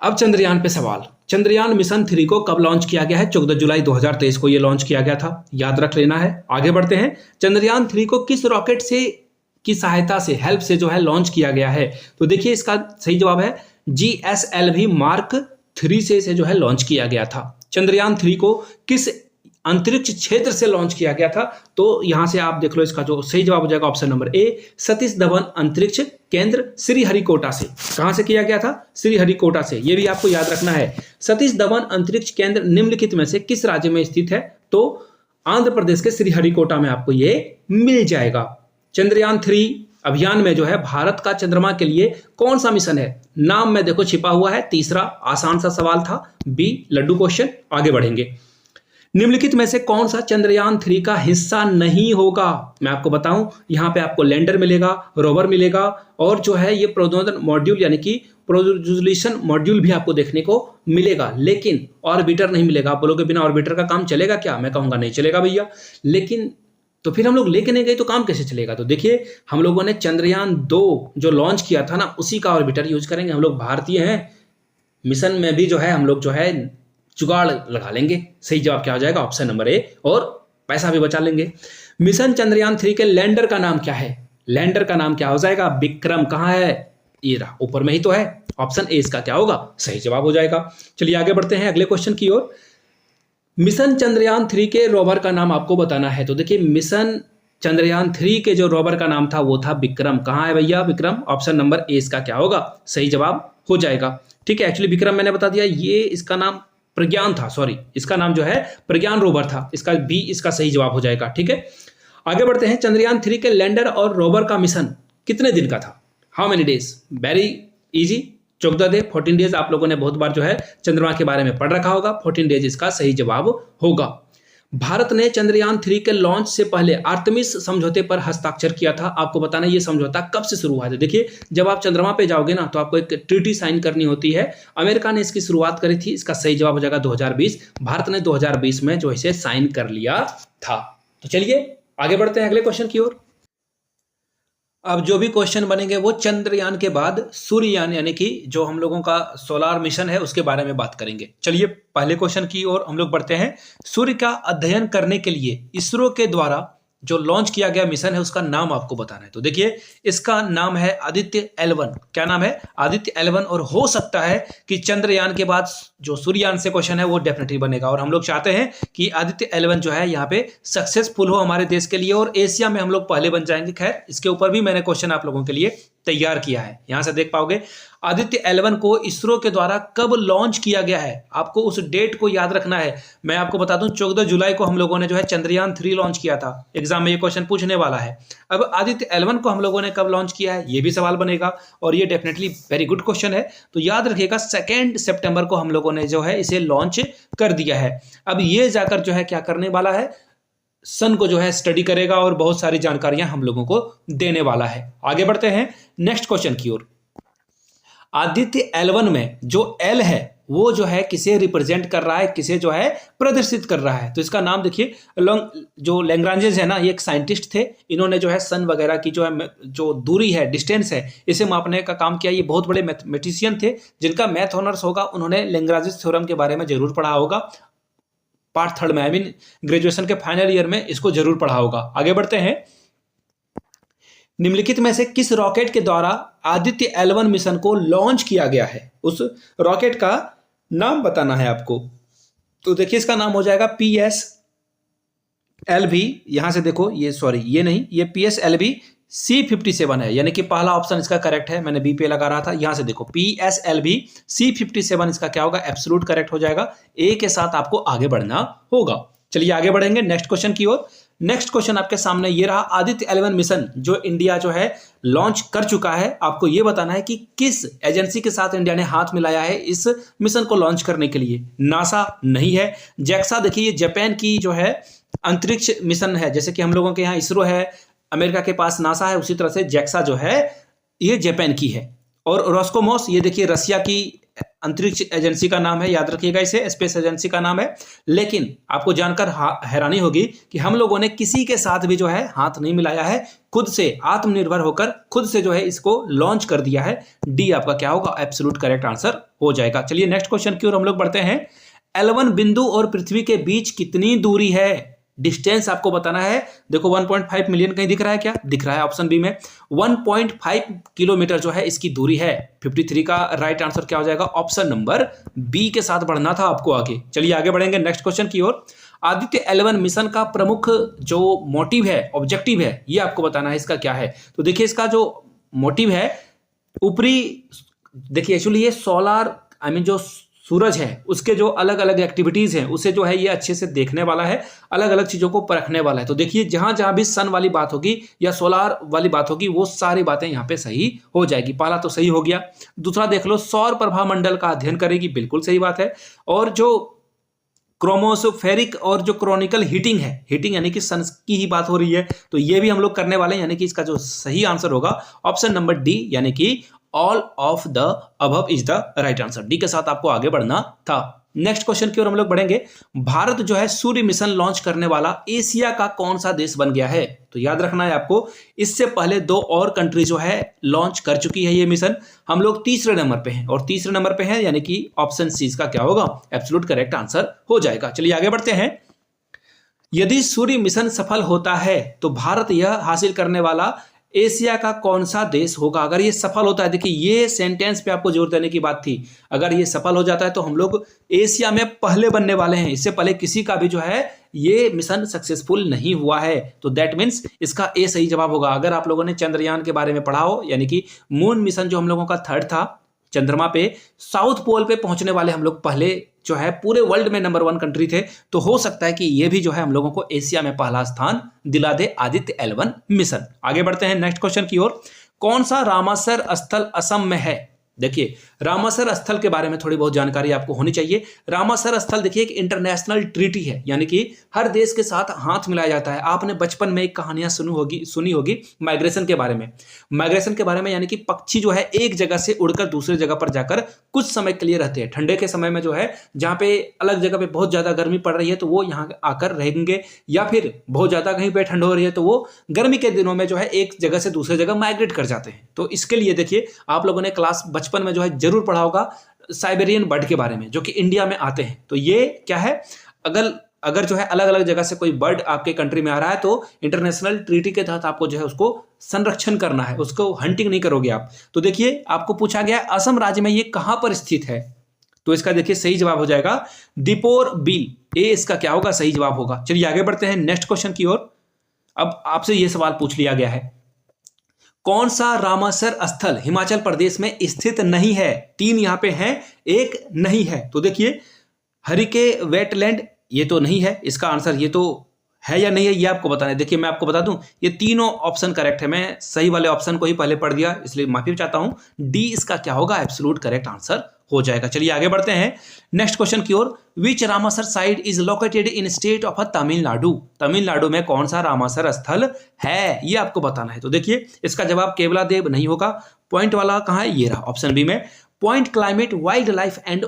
अब चंद्रयान पे सवाल। चंद्रयान मिशन 3 को कब लॉन्च किया गया है, 14 जुलाई 2023 को ये लॉन्च किया गया था, याद रख लेना है। आगे बढ़ते हैं। चंद्रयान 3 को किस रॉकेट से की सहायता से, हेल्प से जो है लॉन्च किया गया है, तो देखिए इसका सही जवाब है GSLV मार्क 3 से इसे जो है लॉन्च किया गया था। चंद्रयान 3 को किस अंतरिक्ष क्षेत्र से लॉन्च किया गया था, तो यहां से आप देख लो, इसका जो सही जवाब हो जाएगा option number A, Satish Dhawan अंतरिक्ष केंद्र श्रीहरिकोटा से। कहां से किया गया था, श्रीहरिकोटा से, ये भी आपको याद रखना है। सतीश धवन अंतरिक्ष केंद्र निम्नलिखित में से किस राज्य में स्थित है, तो आंध्र प्रदेश के श्रीहरिकोटा में आपको ये मिल जाएगा। चंद्रयान 3 अभियान में जो है भारत का चंद्रमा के लिए कौन सा मिशन है, नाम में देखो छिपा हुआ है, तीसरा आसान सा सवाल था, बी लड्डू क्वेश्चन। आगे बढ़ेंगे। निम्नलिखित में से कौन सा चंद्रयान 3 का हिस्सा नहीं होगा, मैं आपको बताऊं, यहां पे आपको लैंडर मिलेगा, रोवर मिलेगा, और जो है ये प्रोद्योलन मॉड्यूल यानी कि प्रोजुलेशन मॉड्यूल भी आपको देखने को मिलेगा, लेकिन ऑर्बिटर नहीं मिलेगा। आप बोलोगे बिना ऑर्बिटर का काम चलेगा क्या, मैं कहूंगा नहीं चलेगा भैया, लेकिन तो फिर हम लोग लेके नहीं गए तो काम कैसे चलेगा। तो देखिए हम लोगों ने चंद्रयान 2 जो लॉन्च किया था ना, उसी का ऑर्बिटर यूज करेंगे, हम लोग भारतीय हैं, मिशन में भी जो है हम लोग जो है जुगाड़ लगा लेंगे। सही जवाब क्या हो जाएगा, ऑप्शन नंबर ए, और पैसा भी बचा लेंगे। मिशन चंद्रयान 3 के लैंडर का नाम क्या है, लैंडर का नाम क्या हो जाएगा, विक्रम। कहां है, ये रहा, ऊपर में ही तो है, ऑप्शन ए इसका क्या होगा, सही जवाब हो जाएगा। चलिए आगे बढ़ते हैं अगले क्वेश्चन की ओर। मिशन चंद्रयान 3 के रोवर का नाम आपको बताना है, तो देखिए मिशन चंद्रयान 3 के जो रोवर का नाम था वो था विक्रम। कहां है भैया विक्रम, ऑप्शन नंबर ए इसका क्या होगा, सही जवाब हो जाएगा। ठीक है, एक्चुअली विक्रम मैंने बता दिया, ये इसका नाम प्रज्ञान था, सॉरी, इसका नाम जो है प्रज्ञान रोवर था, इसका बी इसका सही जवाब हो जाएगा। ठीक है, आगे बढ़ते हैं। चंद्रयान 3 के लैंडर और रोवर का मिशन कितने दिन का था, how many days, very easy, 14 day, 14 days. आप लोगों ने बहुत बार जो है चंद्रमा के बारे में पढ़ रखा होगा, 14 डेज इसका सही जवाब होगा। भारत ने चंद्रयान 3 के लॉन्च से पहले आर्टेमिस समझौते पर हस्ताक्षर किया था, आपको बताना ये समझौता कब से शुरू हुआ है। देखिए जब आप चंद्रमा पे जाओगे ना, तो आपको एक ट्रीटी साइन करनी होती है, अमेरिका ने इसकी शुरुआत करी थी, इसका सही जवाब हो जाएगा 2020, भारत ने 2020 में जो इसे साइन कर लिया था। तो चलिए आगे बढ़ते हैं अगले क्वेश्चन की ओर। अब जो भी क्वेश्चन बनेंगे वो चंद्रयान के बाद सूर्ययान यानी कि जो हम लोगों का सोलार मिशन है उसके बारे में बात करेंगे। चलिए पहले क्वेश्चन की ओर हम लोग बढ़ते हैं। सूर्य का अध्ययन करने के लिए इसरो के द्वारा जो लॉन्च किया गया मिशन है उसका नाम आपको बताना है। तो देखिए इसका नाम है आदित्य L1। क्या नाम है, आदित्य L1। और हो सकता है कि चंद्रयान के बाद जो सूर्ययान से क्वेश्चन है वो डेफिनेटली बनेगा, और हम लोग चाहते हैं कि आदित्य L1 जो है यहाँ पे सक्सेसफुल हो हमारे देश के लिए, और एशिया में हम लोग पहले बन जाएंगे। खैर इसके ऊपर भी मैंने क्वेश्चन आप लोगों के लिए तैयार किया है, यहां से देख पाओगे। आदित्य L1 को इसरो के द्वारा कब लॉन्च किया गया है, आपको उस डेट को याद रखना है। मैं आपको बता दूं 14 जुलाई को हम लोगों ने जो है चंद्रयान 3 लॉन्च किया था, एग्जाम में ये क्वेश्चन पूछने वाला है। अब आदित्य L1 को हम लोगों ने कब लॉन्च किया है, ये भी सवाल बनेगा, और ये डेफिनेटली वेरी गुड क्वेश्चन है। तो याद रखिएगा 2 सितंबर को हम लोगों ने जो है इसे लॉन्च कर दिया है। अब ये जाकर जो है क्या करने वाला है, सन को जो है स्टडी करेगा और बहुत सारी जानकारियां हम लोगों को देने वाला है। आगे बढ़ते हैं नेक्स्ट क्वेश्चन की ओर। आदित्य L1 में जो L है वो जो है किसे रिप्रेजेंट कर रहा है, किसे जो है प्रदर्शित कर रहा है। तो इसका नाम देखिए, जो लैग्रांजेस है ना, ये एक साइंटिस्ट थे, इन्होंने जो है सन वगैरह की जो है जो दूरी है, डिस्टेंस है, इसे मापने का काम किया। ये बहुत बड़े मैथमेटिशियन थे, जिनका मैथ ऑनर्स होगा उन्होंने लैग्रांजेस थ्योरम के बारे में जरूर पढ़ा होगा, पार्ट 3 में, आई मीन ग्रेजुएशन के फाइनल ईयर में इसको जरूर पढ़ा होगा। आगे बढ़ते हैं। निम्नलिखित में से किस रॉकेट के द्वारा आदित्य L1 मिशन को लॉन्च किया गया है, उस रॉकेट का नाम बताना है आपको। तो देखिए इसका नाम हो जाएगा PSLV। यहां से देखो, ये सॉरी ये नहीं, ये PSLV C57 है, यानी कि पहला ऑप्शन इसका करेक्ट है, मैंने बी पे लगा रहा था। यहां से देखो PSLV C57 इसका क्या होगा, एब्सोल्यूट करेक्ट हो जाएगा। ए के साथ आपको आगे बढ़ना होगा। चलिए आगे बढ़ेंगे नेक्स्ट क्वेश्चन की ओर। नेक्स्ट क्वेश्चन आपके सामने ये रहा, आदित्य 11 मिशन जो इंडिया जो है लॉन्च कर चुका है, आपको ये बताना है कि किस एजेंसी के साथ इंडिया ने हाथ मिलाया है इस मिशन को लॉन्च करने के लिए। नासा नहीं है, जैक्सा देखिए ये जापान की जो है अंतरिक्ष मिशन है, जैसे कि हम लोगों के यहाँ इसरो है, अमेरिका के पास नासा है, उसी तरह से जैक्सा जो है ये जापान की है। और रोस्कोमोस ये देखिए रसिया की अंतरिक्ष एजेंसी का नाम है, याद रखिएगा इसे, स्पेस एजेंसी का नाम है। लेकिन आपको जानकर हैरानी होगी कि हम लोगों ने किसी के साथ भी जो है हाथ नहीं मिलाया है, खुद से आत्मनिर्भर होकर खुद से जो है इसको लॉन्च कर दिया है। डी आपका क्या होगा, एब्सोल्यूट करेक्ट आंसर हो जाएगा। चलिए नेक्स्ट क्वेश्चन की ओर हम लोग बढ़ते हैं। L1 बिंदु और पृथ्वी के बीच कितनी दूरी है, डिस्टेंस आपको बताना है। देखो 1.5 मिलियन कहीं दिख रहा है क्या, दिख रहा है ऑप्शन बी में। 1.5 किलोमीटर जो है इसकी दूरी है। 53 का राइट आंसर क्या हो जाएगा, ऑप्शन नंबर बी के साथ बढ़ना था आपको आगे। चलिए आगे बढ़ेंगे नेक्स्ट क्वेश्चन की ओर। आदित्य 11 मिशन का प्रमुख जो मोटिव है, ऑब्जेक्टिव है, ये आपको बताना है इसका क्या है। तो देखिए इसका जो मोटिव है ऊपरी, देखिए एक्चुअली ये सोलर जो सूरज है उसके जो अलग अलग एक्टिविटीज हैं उसे जो है ये अच्छे से देखने वाला है, अलग अलग चीजों को परखने वाला है। तो देखिए जहां जहां भी सन वाली बात होगी या सोलार वाली बात होगी वो सारी बातें यहाँ पे सही हो जाएगी। पहला तो सही हो गया। दूसरा देख लो, सौर प्रभा मंडल का अध्ययन करेगी, बिल्कुल सही बात है। और जो क्रोमोसोफेरिक और जो क्रॉनिकल हीटिंग है, हीटिंग यानी कि सन की ही बात हो रही है, तो ये भी हम लोग करने वाले हैं, यानी कि इसका जो सही आंसर होगा ऑप्शन नंबर डी, यानी कि all of the above is the right answer. D के साथ आपको आगे बढ़ना था। नेक्स्ट क्वेश्चन की ओर हम लोग बढ़ेंगे। भारत जो है सूर्य मिशन लॉन्च करने वाला एशिया का कौन सा देश बन गया है। तो याद रखना है आपको, इससे पहले 2 और कंट्री जो है लॉन्च कर चुकी है ये मिशन। हम लोग तीसरे नंबर पे हैं, और तीसरे नंबर पे हैं यानी कि ऑप्शन सी का क्या होगा, एब्सोल्यूट करेक्ट आंसर हो जाएगा। चलिए आगे बढ़ते हैं। यदि सूर्य मिशन सफल होता है तो भारत यह हासिल करने वाला एशिया का कौन सा देश होगा। अगर ये सफल होता है, देखिए ये सेंटेंस पे आपको जोर देने की बात थी, अगर ये सफल हो जाता है तो हम लोग एशिया में पहले बनने वाले हैं। इससे पहले किसी का भी जो है ये मिशन सक्सेसफुल नहीं हुआ है, तो दैट मीन्स इसका ए सही जवाब होगा। अगर आप लोगों ने चंद्रयान के बारे में पढ़ा हो, यानी कि मून मिशन जो हम लोगों का 3rd था, चंद्रमा पे साउथ पोल पे पहुंचने वाले हम लोग पहले जो है पूरे वर्ल्ड में नंबर 1 कंट्री थे, तो हो सकता है कि ये भी जो है हम लोगों को एशिया में पहला स्थान दिला दे आदित्य 11 मिशन। आगे बढ़ते हैं नेक्स्ट क्वेश्चन की ओर। कौन सा रामासर स्थल असम में है। देखिए रामासर स्थल के बारे में थोड़ी बहुत जानकारी आपको होनी चाहिए। रामासर स्थल देखिए एक इंटरनेशनल ट्रीटी है, यानी कि हर देश के साथ हाथ मिलाया जाता है। आपने बचपन में एक कहानियां सुनी होगी माइग्रेशन के बारे में। माइग्रेशन के बारे में यानी कि पक्षी जो है एक जगह से उड़कर दूसरे जगह पर जाकर कुछ समय के लिए रहते हैं। ठंडे के समय में जो है जहाँ पे अलग जगह पे बहुत ज्यादा गर्मी पड़ रही है तो वो यहाँ आकर रहेंगे, या फिर बहुत ज्यादा कहीं पे ठंड हो रही है तो वो गर्मी के दिनों में जो है एक जगह से दूसरे जगह माइग्रेट कर जाते हैं। तो इसके लिए देखिए आप लोगों ने क्लास बचपन में जो है जरूर पढ़ा होगा साइबेरियन बर्ड के बारे में, जो कि इंडिया में आते हैं। तो ये क्या है, अगर जो है अलग अलग जगह से कोई बर्ड आपके कंट्री में आ रहा है तो इंटरनेशनल ट्रीटी के तहत आपको जो है उसको संरक्षण करना है, उसको हंटिंग नहीं करोगे आप। तो देखिए आपको पूछा गया असम राज्य में ये कहां पर स्थित है, तो इसका देखिए सही जवाब हो जाएगा दीपोर बिल, ए इसका क्या होगा, सही जवाब होगा। चलिए आगे बढ़ते हैं नेक्स्ट क्वेश्चन की ओर। अब आपसे यह सवाल पूछ लिया गया है, कौन सा रामासर स्थल हिमाचल प्रदेश में स्थित नहीं है। 3 यहां पे हैं, 1 नहीं है। तो देखिए हरिके वेटलैंड ये तो नहीं है, इसका आंसर ये तो है या नहीं है ये आपको बताना है। देखिए मैं आपको बता दूं ये तीनों ऑप्शन करेक्ट है, मैं सही वाले ऑप्शन को ही पहले पढ़ दिया इसलिए माफी चाहता हूं। डी इसका क्या होगा, एब्सोल्यूट करेक्ट आंसर हो जाएगा। चलिए आगे बढ़ते हैं नेक्स्ट क्वेश्चन की ओर। Which Ramsar site is located in state of Tamil Nadu. Tamil Nadu में कौन सा रामासर स्थल है ये आपको बताना है। तो देखिए इसका जवाब केवलादेव नहीं होगा। पॉइंट वाला कहां है, ये रहा ऑप्शन बी में। Point climate wildlife and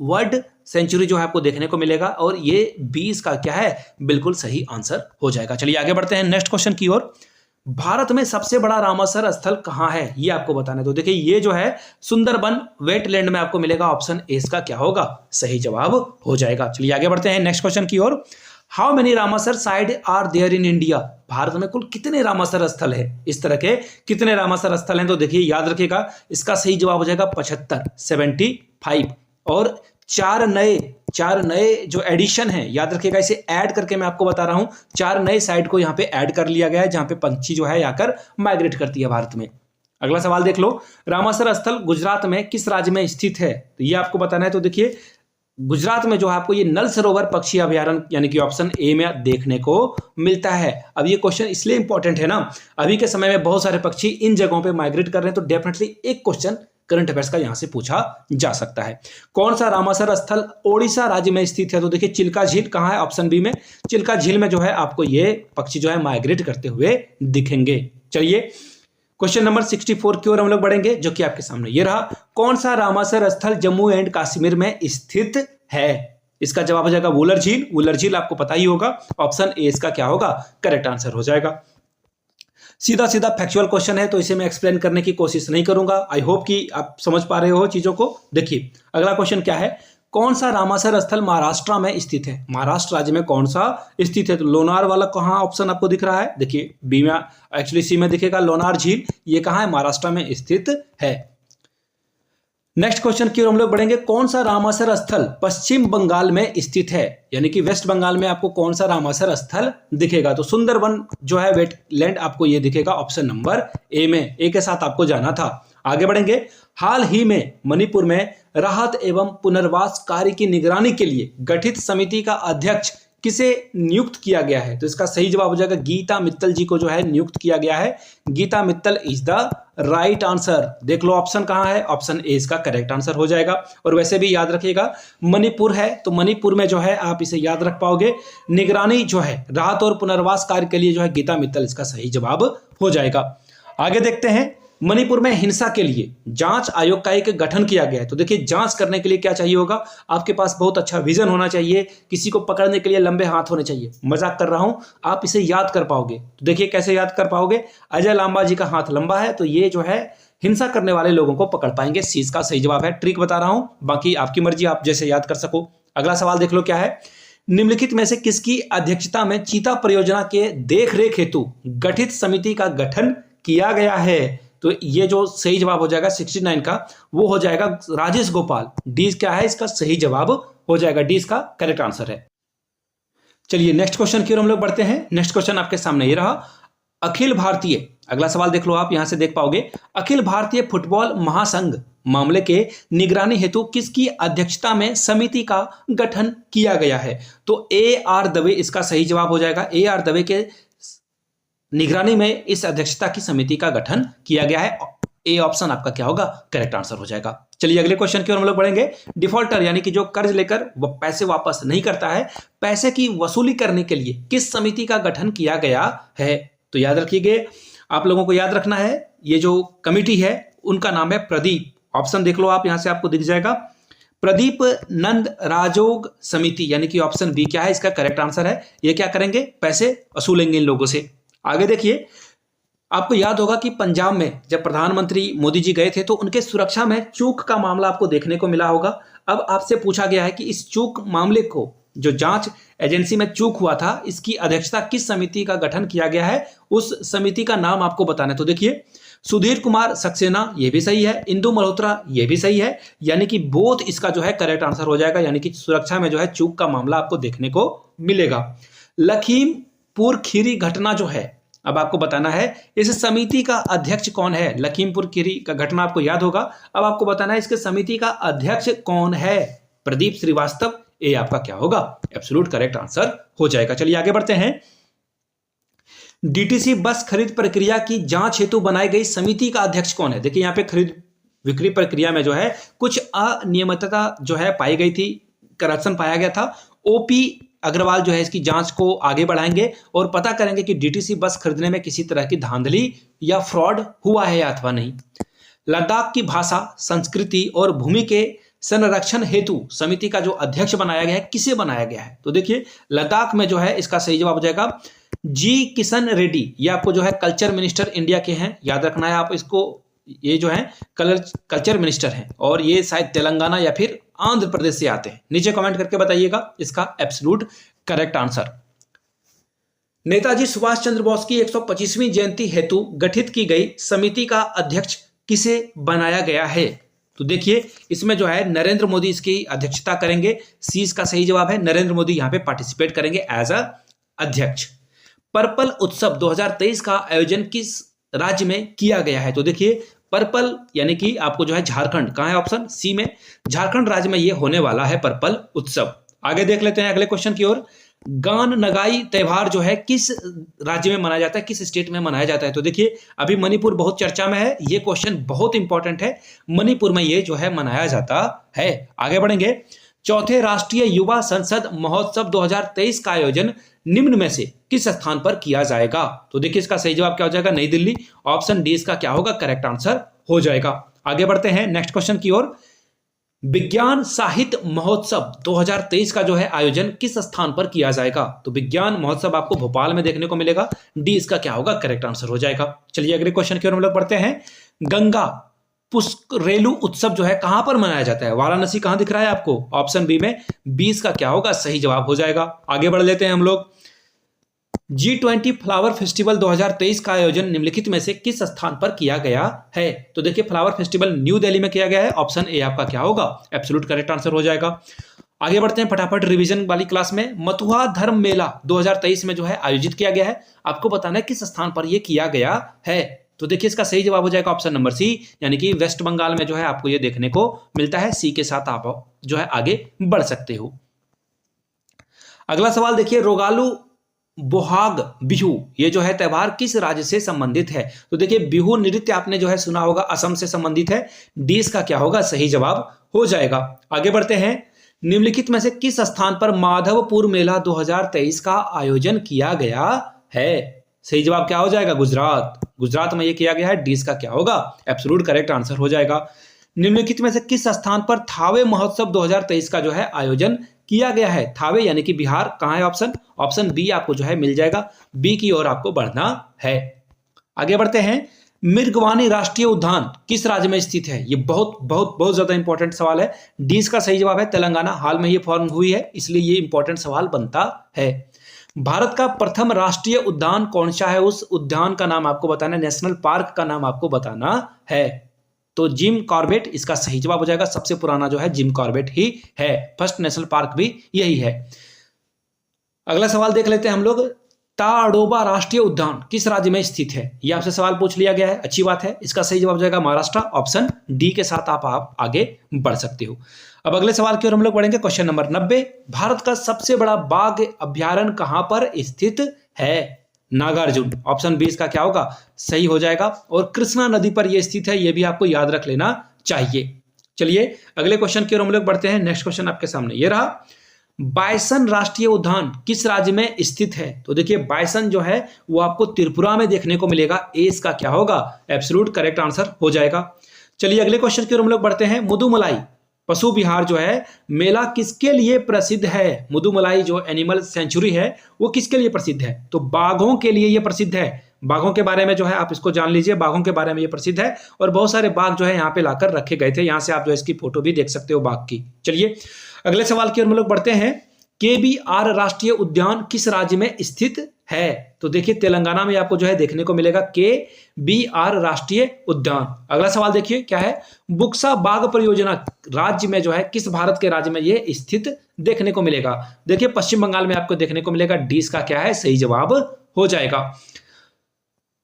word century जो है आपको देखने को मिलेगा, और ये 20 का क्या है, बिल्कुल सही आंसर हो जाएगा। चलिए आगे बढ़ते हैं नेक्स्ट क्वेश्चन की ओर। भारत में सबसे बड़ा रामासर स्थल कहां है ये आपको बताना है। तो देखिए ये जो है सुंदरबन वेटलैंड में आपको मिलेगा, ऑप्शन ए इसका क्या होगा, सही जवाब हो जाएगा। चलिए आगे बढ़ते हैं नेक्स्ट क्वेश्चन की ओर। How many Ramsar site are there in India. भारत में कुल कितने रामासर स्थल है, इस तरह के कितने रामासर स्थल हैं। तो देखिए याद रखिएगा इसका सही जवाब हो जाएगा 75 और 4 नए जो एडिशन है, याद रखिएगा इसे ऐड करके मैं आपको बता रहा हूं। 4 नए साइट को यहां पे ऐड कर लिया गया है जहां पे पंछी जो है आकर माइग्रेट करती है भारत में। अगला सवाल देख लो, रामासर स्थल गुजरात में किस राज्य में स्थित है, तो ये आपको बताना है। तो देखिए गुजरात में जो है आपको ये नल सरोवर पक्षी अभयारण्य यानी कि ऑप्शन ए में देखने को मिलता है। अब ये क्वेश्चन इसलिए इंपॉर्टेंट है ना, अभी के समय में बहुत सारे पक्षी इन जगहों पे माइग्रेट कर रहे हैं, तो डेफिनेटली एक क्वेश्चन करंट अफेयर्स का यहां से पूछा जा सकता है। कौन सा रामासर स्थल ओडिशा राज्य में स्थित है? तो देखिए चिल्का झील कहां है, ऑप्शन बी में। चिल्का झील में जो है आपको ये पक्षी जो है माइग्रेट करते हुए दिखेंगे। चलिए क्वेश्चन नंबर 64 की ओर हम लोग बढ़ेंगे, जो कि आपके सामने ये रहा। कौन सा रामासर स्थल जम्मू एंड कश्मीर में स्थित है? इसका जवाब हो जाएगा वुलर झील। वुलर झील आपको पता ही होगा, ऑप्शन ए इसका क्या होगा, करेक्ट आंसर हो जाएगा। सीधा सीधा फैक्चुअल क्वेश्चन है, तो इसे मैं एक्सप्लेन करने की कोशिश नहीं करूंगा। आई होप कि आप समझ पा रहे हो चीजों को। देखिए अगला क्वेश्चन क्या है, कौन सा रामासर स्थल महाराष्ट्र में स्थित है? महाराष्ट्र राज्य में कौन सा स्थित है? तो लोनार वाला कहां ऑप्शन आपको दिख रहा है, देखिए बी में, एक्चुअली सी में दिखेगा लोनार झील। ये कहां है, महाराष्ट्र में स्थित है। नेक्स्ट क्वेश्चन की ओर हम लोग बढ़ेंगे, कौन सा रामासर स्थल पश्चिम बंगाल में स्थित है? यानी कि वेस्ट बंगाल में आपको कौन सा रामासर स्थल दिखेगा? तो सुंदरवन जो है वेटलैंड आपको ये दिखेगा ऑप्शन नंबर ए में। ए के साथ आपको जाना था। आगे बढ़ेंगे, हाल ही में मणिपुर में राहत एवं पुनर्वास कार्य की निगरानी के लिए गठित समिति का अध्यक्ष किसे नियुक्त किया गया है? तो इसका सही जवाब हो जाएगा गीता मित्तल जी को जो है नियुक्त किया गया है। Geeta Mittal is the right answer. देख लो ऑप्शन कहां है, ऑप्शन ए इसका करेक्ट आंसर हो जाएगा। और वैसे भी याद रखिएगा मणिपुर है, तो मणिपुर में जो है आप इसे याद रख पाओगे। निगरानी जो है राहत और पुनर्वास कार्य के लिए जो है गीता मित्तल इसका सही जवाब हो जाएगा। आगे देखते हैं, मणिपुर में हिंसा के लिए जांच आयोग का एक गठन किया गया है। तो देखिए जांच करने के लिए क्या चाहिए होगा, आपके पास बहुत अच्छा विजन होना चाहिए, किसी को पकड़ने के लिए लंबे हाथ होने चाहिए। मजाक कर रहा हूं, आप इसे याद कर पाओगे। तो देखिए कैसे याद कर पाओगे, अजय लांबा जी का हाथ लंबा है, तो ये जो है हिंसा करने वाले लोगों को पकड़ पाएंगे। सी इसका सही जवाब है। ट्रिक बता रहा हूं, बाकी आपकी मर्जी, आप जैसे याद कर सको। अगला सवाल देख लो क्या है, निम्नलिखित में से किसकी अध्यक्षता में चीता परियोजना के देखरेख हेतु गठित समिति का गठन किया गया है? तो ये जो सही जवाब हो जाएगा 69 का, वो हो जाएगा राजेश गोपाल। डी क्या है इसका सही जवाब हो जाएगा, डी इसका करेक्ट आंसर है। चलिए नेक्स्ट क्वेश्चन की ओर हम लोग बढ़ते हैं। नेक्स्ट क्वेश्चन आपके सामने ये रहा, अखिल भारतीय, अगला सवाल देख लो आप, यहां से देख पाओगे, अखिल भारतीय फुटबॉल महासंघ मामले के निगरानी हेतु किसकी अध्यक्षता में समिति का गठन किया गया है? तो ए आर दवे इसका सही जवाब हो जाएगा। ए आर दवे के निगरानी में इस अध्यक्षता की समिति का गठन किया गया है। ए ऑप्शन आपका क्या होगा, करेक्ट आंसर हो जाएगा। चलिए अगले क्वेश्चन की ओर हम लोग बढ़ेंगे। डिफॉल्टर यानी कि जो कर्ज लेकर वो पैसे वापस नहीं करता है, पैसे की वसूली करने के लिए किस समिति का गठन किया गया है? तो याद रखिए, आप लोगों को याद रखना है, ये जो कमिटी है उनका नाम है प्रदीप। ऑप्शन देख लो आप, यहां से आपको दिख जाएगा प्रदीप नंद राजोग समिति, यानी कि ऑप्शन बी क्या है इसका करेक्ट आंसर है। ये क्या करेंगे, पैसे वसूलेंगे इन लोगों से। आगे देखिए, आपको याद होगा कि पंजाब में जब प्रधानमंत्री मोदी जी गए थे तो उनके सुरक्षा में चूक का मामला आपको देखने को मिला होगा। अब आपसे पूछा गया है कि इस चूक मामले को, जो जांच एजेंसी में चूक हुआ था, इसकी अध्यक्षता किस समिति का गठन किया गया है, उस समिति का नाम आपको बताना है। तो देखिए सुधीर कुमार सक्सेना, ये भी सही है, इंदु मल्होत्रा, ये भी सही है, यानी कि बोथ इसका जो है करेक्ट आंसर हो जाएगा। यानी कि सुरक्षा में जो है चूक का मामला आपको देखने को मिलेगा। लखीमपुर खीरी घटना जो है, अब आपको बताना है इस समिति का अध्यक्ष कौन है। लखीमपुर खीरी का घटना आपको याद होगा, अब आपको बताना है इसके समिति का अध्यक्ष कौन है। प्रदीप श्रीवास्तव, ये आपका क्या होगा, एब्सोल्यूट करेक्ट आंसर हो जाएगा। चलिए आगे बढ़ते हैं। डीटीसी बस खरीद प्रक्रिया की जांच हेतु बनाई गई समिति का अध्यक्ष कौन है? देखिए यहाँ पे खरीद बिक्री प्रक्रिया में जो है कुछ अनियमितता जो है पाई गई थी, करप्शन पाया गया था। ओपी अग्रवाल जो है इसकी जांच को आगे बढ़ाएंगे और पता करेंगे कि डीटीसी बस खरीदने में किसी तरह की धांधली या फ्रॉड हुआ है या अथवा नहीं। लद्दाख की भाषा, संस्कृति और भूमि के संरक्षण हेतु समिति का जो अध्यक्ष बनाया गया है, किसे बनाया गया है? तो देखिए लद्दाख में जो है इसका सही जवाब हो जाएगा जी किशन रेड्डी। ये आपको जो है कल्चर मिनिस्टर इंडिया के हैं, याद रखना है आप इसको। ये जो है कल्चर मिनिस्टर हैं और ये शायद तेलंगाना या फिर आंध्र प्रदेश से आते हैं। नीचे कमेंट करके बताइएगा इसका absolute correct answer. Netaji Subhash Chandra Bose की 125वीं जयंती हेतु गठित की गई समिति का अध्यक्ष किसे बनाया गया है? तो देखिए इसमें जो है नरेंद्र मोदी इसकी अध्यक्षता करेंगे। सी इसका सही जवाब है, नरेंद्र मोदी यहां पे पार्टिसिपेट करेंगे एज अ अध्यक्ष। पर्पल उत्सव 2023 का आयोजन किस राज्य में किया गया है? तो देखिए पर्पल यानी कि आपको जो है झारखंड, कहां है ऑप्शन सी में, झारखंड राज्य में ये होने वाला है पर्पल उत्सव। आगे देख लेते हैं अगले क्वेश्चन की ओर। गान नगाई त्योहार जो है किस राज्य में मनाया जाता है, किस स्टेट में मनाया जाता है? तो देखिए अभी मणिपुर बहुत चर्चा में है, ये क्वेश्चन बहुत इंपॉर्टेंट है, मणिपुर में ये जो है मनाया जाता है। आगे बढ़ेंगे। चौथे राष्ट्रीय युवा संसद महोत्सव 2023 का आयोजन निम्न में से किस स्थान पर किया जाएगा? तो देखिए इसका सही जवाब क्या हो जाएगा, नई दिल्ली। ऑप्शन डी इसका क्या होगा, करेक्ट आंसर हो जाएगा। आगे बढ़ते हैं नेक्स्ट क्वेश्चन की ओर। विज्ञान साहित्य महोत्सव 2023 का जो है आयोजन किस स्थान पर किया जाएगा? तो विज्ञान महोत्सव आपको भोपाल में देखने को मिलेगा, डी इसका क्या होगा, करेक्ट आंसर हो जाएगा। चलिए अगले क्वेश्चन की ओर हम लोग बढ़ते हैं। गंगा पुष्करेलु उत्सव जो है कहां पर मनाया जाता है? वाराणसी कहां दिख रहा है आपको? ऑप्शन बी में, 20 का क्या होगा, सही जवाब हो जाएगा। आगे बढ़ लेते हैं हम लोग। G20 फ्लावर फेस्टिवल 2023 का आयोजन निम्नलिखित में से किस स्थान पर किया गया है? तो देखिए फ्लावर फेस्टिवल न्यू दिल्ली में किया गया है, ऑप्शन ए आपका क्या होगा, एब्सोल्यूट करेक्ट आंसर हो जाएगा। आगे बढ़ते हैं फटाफट रिवीजन वाली क्लास में। मथुरा धर्म मेला 2023 में जो है आयोजित किया गया है, आपको बताना है किस स्थान पर यह किया गया है। तो देखिए इसका सही जवाब हो जाएगा ऑप्शन नंबर सी, यानी कि वेस्ट बंगाल में जो है आपको ये देखने को मिलता है। सी के साथ आप जो है आगे बढ़ सकते हो। अगला सवाल देखिए, रोगालू बोहाग बिहू ये जो है त्योहार किस राज्य से संबंधित है? तो देखिए बिहू नृत्य आपने जो है सुना होगा, असम से संबंधित है, डी इसका क्या होगा, सही जवाब हो जाएगा। आगे बढ़ते हैं। निम्नलिखित में से किस स्थान पर माधवपुर मेला 2023 का आयोजन किया गया है? सही जवाब क्या हो जाएगा, गुजरात। गुजरात में यह किया गया है, डी इसका क्या होगा, एब्सोल्यूट करेक्ट आंसर हो जाएगा। निम्नलिखित में से किस स्थान पर थावे महोत्सव 2023 का जो है आयोजन किया गया है? थावे यानी कि बिहार, कहां है ऑप्शन? ऑप्शन बी आपको जो है मिल जाएगा, बी की ओर आपको बढ़ना है। आगे बढ़ते हैं। मिर्गवानी राष्ट्रीय उद्यान किस राज्य में स्थित है? ये बहुत बहुत बहुत ज्यादा इंपॉर्टेंट सवाल है, डी इसका सही जवाब है तेलंगाना। हाल में ये फॉर्म हुई है, इसलिए ये इंपॉर्टेंट सवाल बनता है। भारत का प्रथम राष्ट्रीय उद्यान कौन सा है? उस उद्यान का नाम आपको बताना है, नेशनल पार्क का नाम आपको बताना है। तो जिम कॉर्बेट इसका सही जवाब हो जाएगा। सबसे पुराना जो है जिम कॉर्बेट ही है, फर्स्ट नेशनल पार्क भी यही है। अगला सवाल देख लेते हैं हम लोग। ताडोबा राष्ट्रीय उद्यान किस राज्य में स्थित है? यह आपसे सवाल पूछ लिया गया है, अच्छी बात है। इसका सही जवाब हो जाएगा महाराष्ट्र, ऑप्शन डी के साथ आप आगे बढ़ सकते हो। अब अगले सवाल की ओर हम लोग बढ़ेंगे, क्वेश्चन नंबर 90। भारत का सबसे बड़ा बाघ अभ्यारण्य कहां पर स्थित है? नागार्जुन, ऑप्शन बी इसका क्या होगा, सही हो जाएगा। और कृष्णा नदी पर यह स्थित है, यह भी आपको याद रख लेना चाहिए। चलिए अगले क्वेश्चन की ओर हम लोग बढ़ते हैं। नेक्स्ट क्वेश्चन आपके सामने ये रहा। बायसन राष्ट्रीय उद्यान किस राज्य में स्थित है? तो देखिए बायसन जो है वो आपको त्रिपुरा में देखने को मिलेगा, ए इसका क्या होगा, एब्सोल्यूट करेक्ट आंसर हो जाएगा। चलिए अगले क्वेश्चन की ओर हम लोग बढ़ते हैं। मुदुमलाई पशु विहार जो है मेला किसके लिए प्रसिद्ध है? मुदुमलाई जो एनिमल सेंचुरी है वो किसके लिए प्रसिद्ध है? तो बाघों के लिए ये प्रसिद्ध है। बाघों के बारे में जो है आप इसको जान लीजिए, बाघों के बारे में ये प्रसिद्ध है और बहुत सारे बाघ जो है यहाँ पे लाकर रखे गए थे। यहाँ से आप जो इसकी फोटो भी देख सकते हो बाघ की। चलिए अगले सवाल की ओर हम लोग बढ़ते हैं। KBR राष्ट्रीय उद्यान किस राज्य में स्थित है? तो देखिए तेलंगाना में आपको जो है देखने को मिलेगा KBR राष्ट्रीय उद्यान। अगला सवाल देखिए क्या है। बुक्सा बाघ परियोजना राज्य में जो है किस भारत के राज्य में ये स्थित देखने को मिलेगा? देखिए पश्चिम बंगाल में आपको देखने को मिलेगा, डी इसका क्या है, सही जवाब हो जाएगा।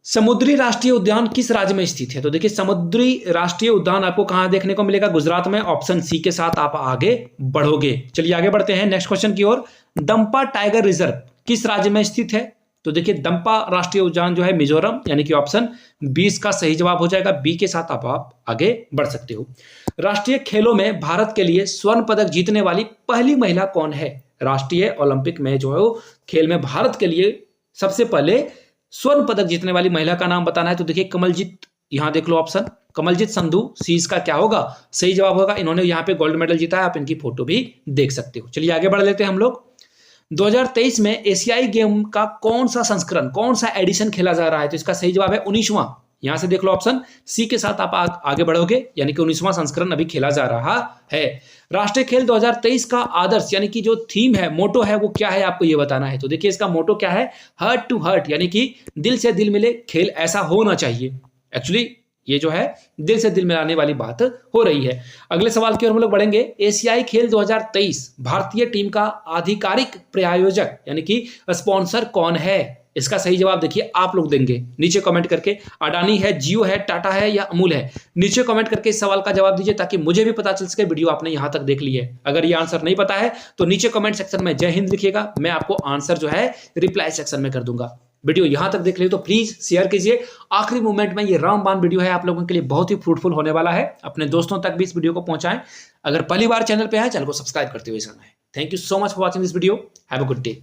समुद्री राष्ट्रीय उद्यान किस राज्य में स्थित है? तो देखिए समुद्री राष्ट्रीय उद्यान आपको कहां देखने को मिलेगा, गुजरात में, ऑप्शन सी के साथ आप आगे बढ़ोगे। चलिए आगे बढ़ते हैं नेक्स्ट क्वेश्चन की ओर। दंपा टाइगर रिजर्व किस राज्य में स्थित है? तो देखिए दंपा राष्ट्रीय उद्यान जो है मिजोरम, यानी कि ऑप्शन 20 का सही जवाब हो जाएगा, बी के साथ आप आगे बढ़ सकते हो। राष्ट्रीय खेलों में भारत के लिए स्वर्ण पदक जीतने वाली पहली महिला कौन है? राष्ट्रीय ओलंपिक में जो है खेल में भारत के लिए सबसे पहले स्वर्ण पदक जीतने वाली महिला का नाम बताना है। तो देखिए कमलजीत, यहां देख लो ऑप्शन, कमलजीत संधू, सी इसका क्या होगा, सही जवाब होगा। इन्होंने यहाँ पे गोल्ड मेडल जीता है, आप इनकी फोटो भी देख सकते हो। चलिए आगे बढ़ लेते हैं हम लोग। 2023 में एशियाई गेम का कौन सा संस्करण, कौन सा एडिशन खेला जा रहा है? तो इसका सही जवाब है 19वां। यहां से देख लो ऑप्शन सी के साथ आप आगे बढ़ोगे, यानी कि 19वां संस्करण अभी खेला जा रहा है। राष्ट्रीय खेल 2023 का आदर्श यानी कि जो थीम है, मोटो है, वो क्या है आपको ये बताना है। तो देखिए इसका मोटो क्या है, हार्ट टू हार्ट, यानी कि दिल से दिल मिले खेल ऐसा होना चाहिए। एक्चुअली ये जो है दिल से दिल मिलाने वाली बात हो रही है। अगले सवाल की ओर हम लोग बढ़ेंगे। एशियाई खेल 2023 भारतीय टीम का आधिकारिक प्रायोजक यानी कि स्पॉन्सर कौन है? इसका सही जवाब देखिए आप लोग देंगे नीचे कमेंट करके। अडानी है, जियो है, टाटा है या अमूल है? नीचे कमेंट करके इस सवाल का जवाब दीजिए ताकि मुझे भी पता चल सके वीडियो आपने यहां तक देख ली है। अगर ये आंसर नहीं पता है तो नीचे कमेंट सेक्शन में जय हिंद लिखिएगा, मैं आपको आंसर जो है रिप्लाई सेक्शन में कर दूंगा। वीडियो यहां तक देख लियो तो प्लीज शेयर कीजिए। आखिरी मोमेंट में ये रामबाण वीडियो है आप लोगों के लिए बहुत ही फ्रूटफुल होने वाला है। अपने दोस्तों तक भी इस वीडियो को पहुंचाएं। अगर पहली बार चैनल पे आए चैनल को सब्सक्राइब करते हुए जाना है। Thank you so much for watching this video. Have a good day.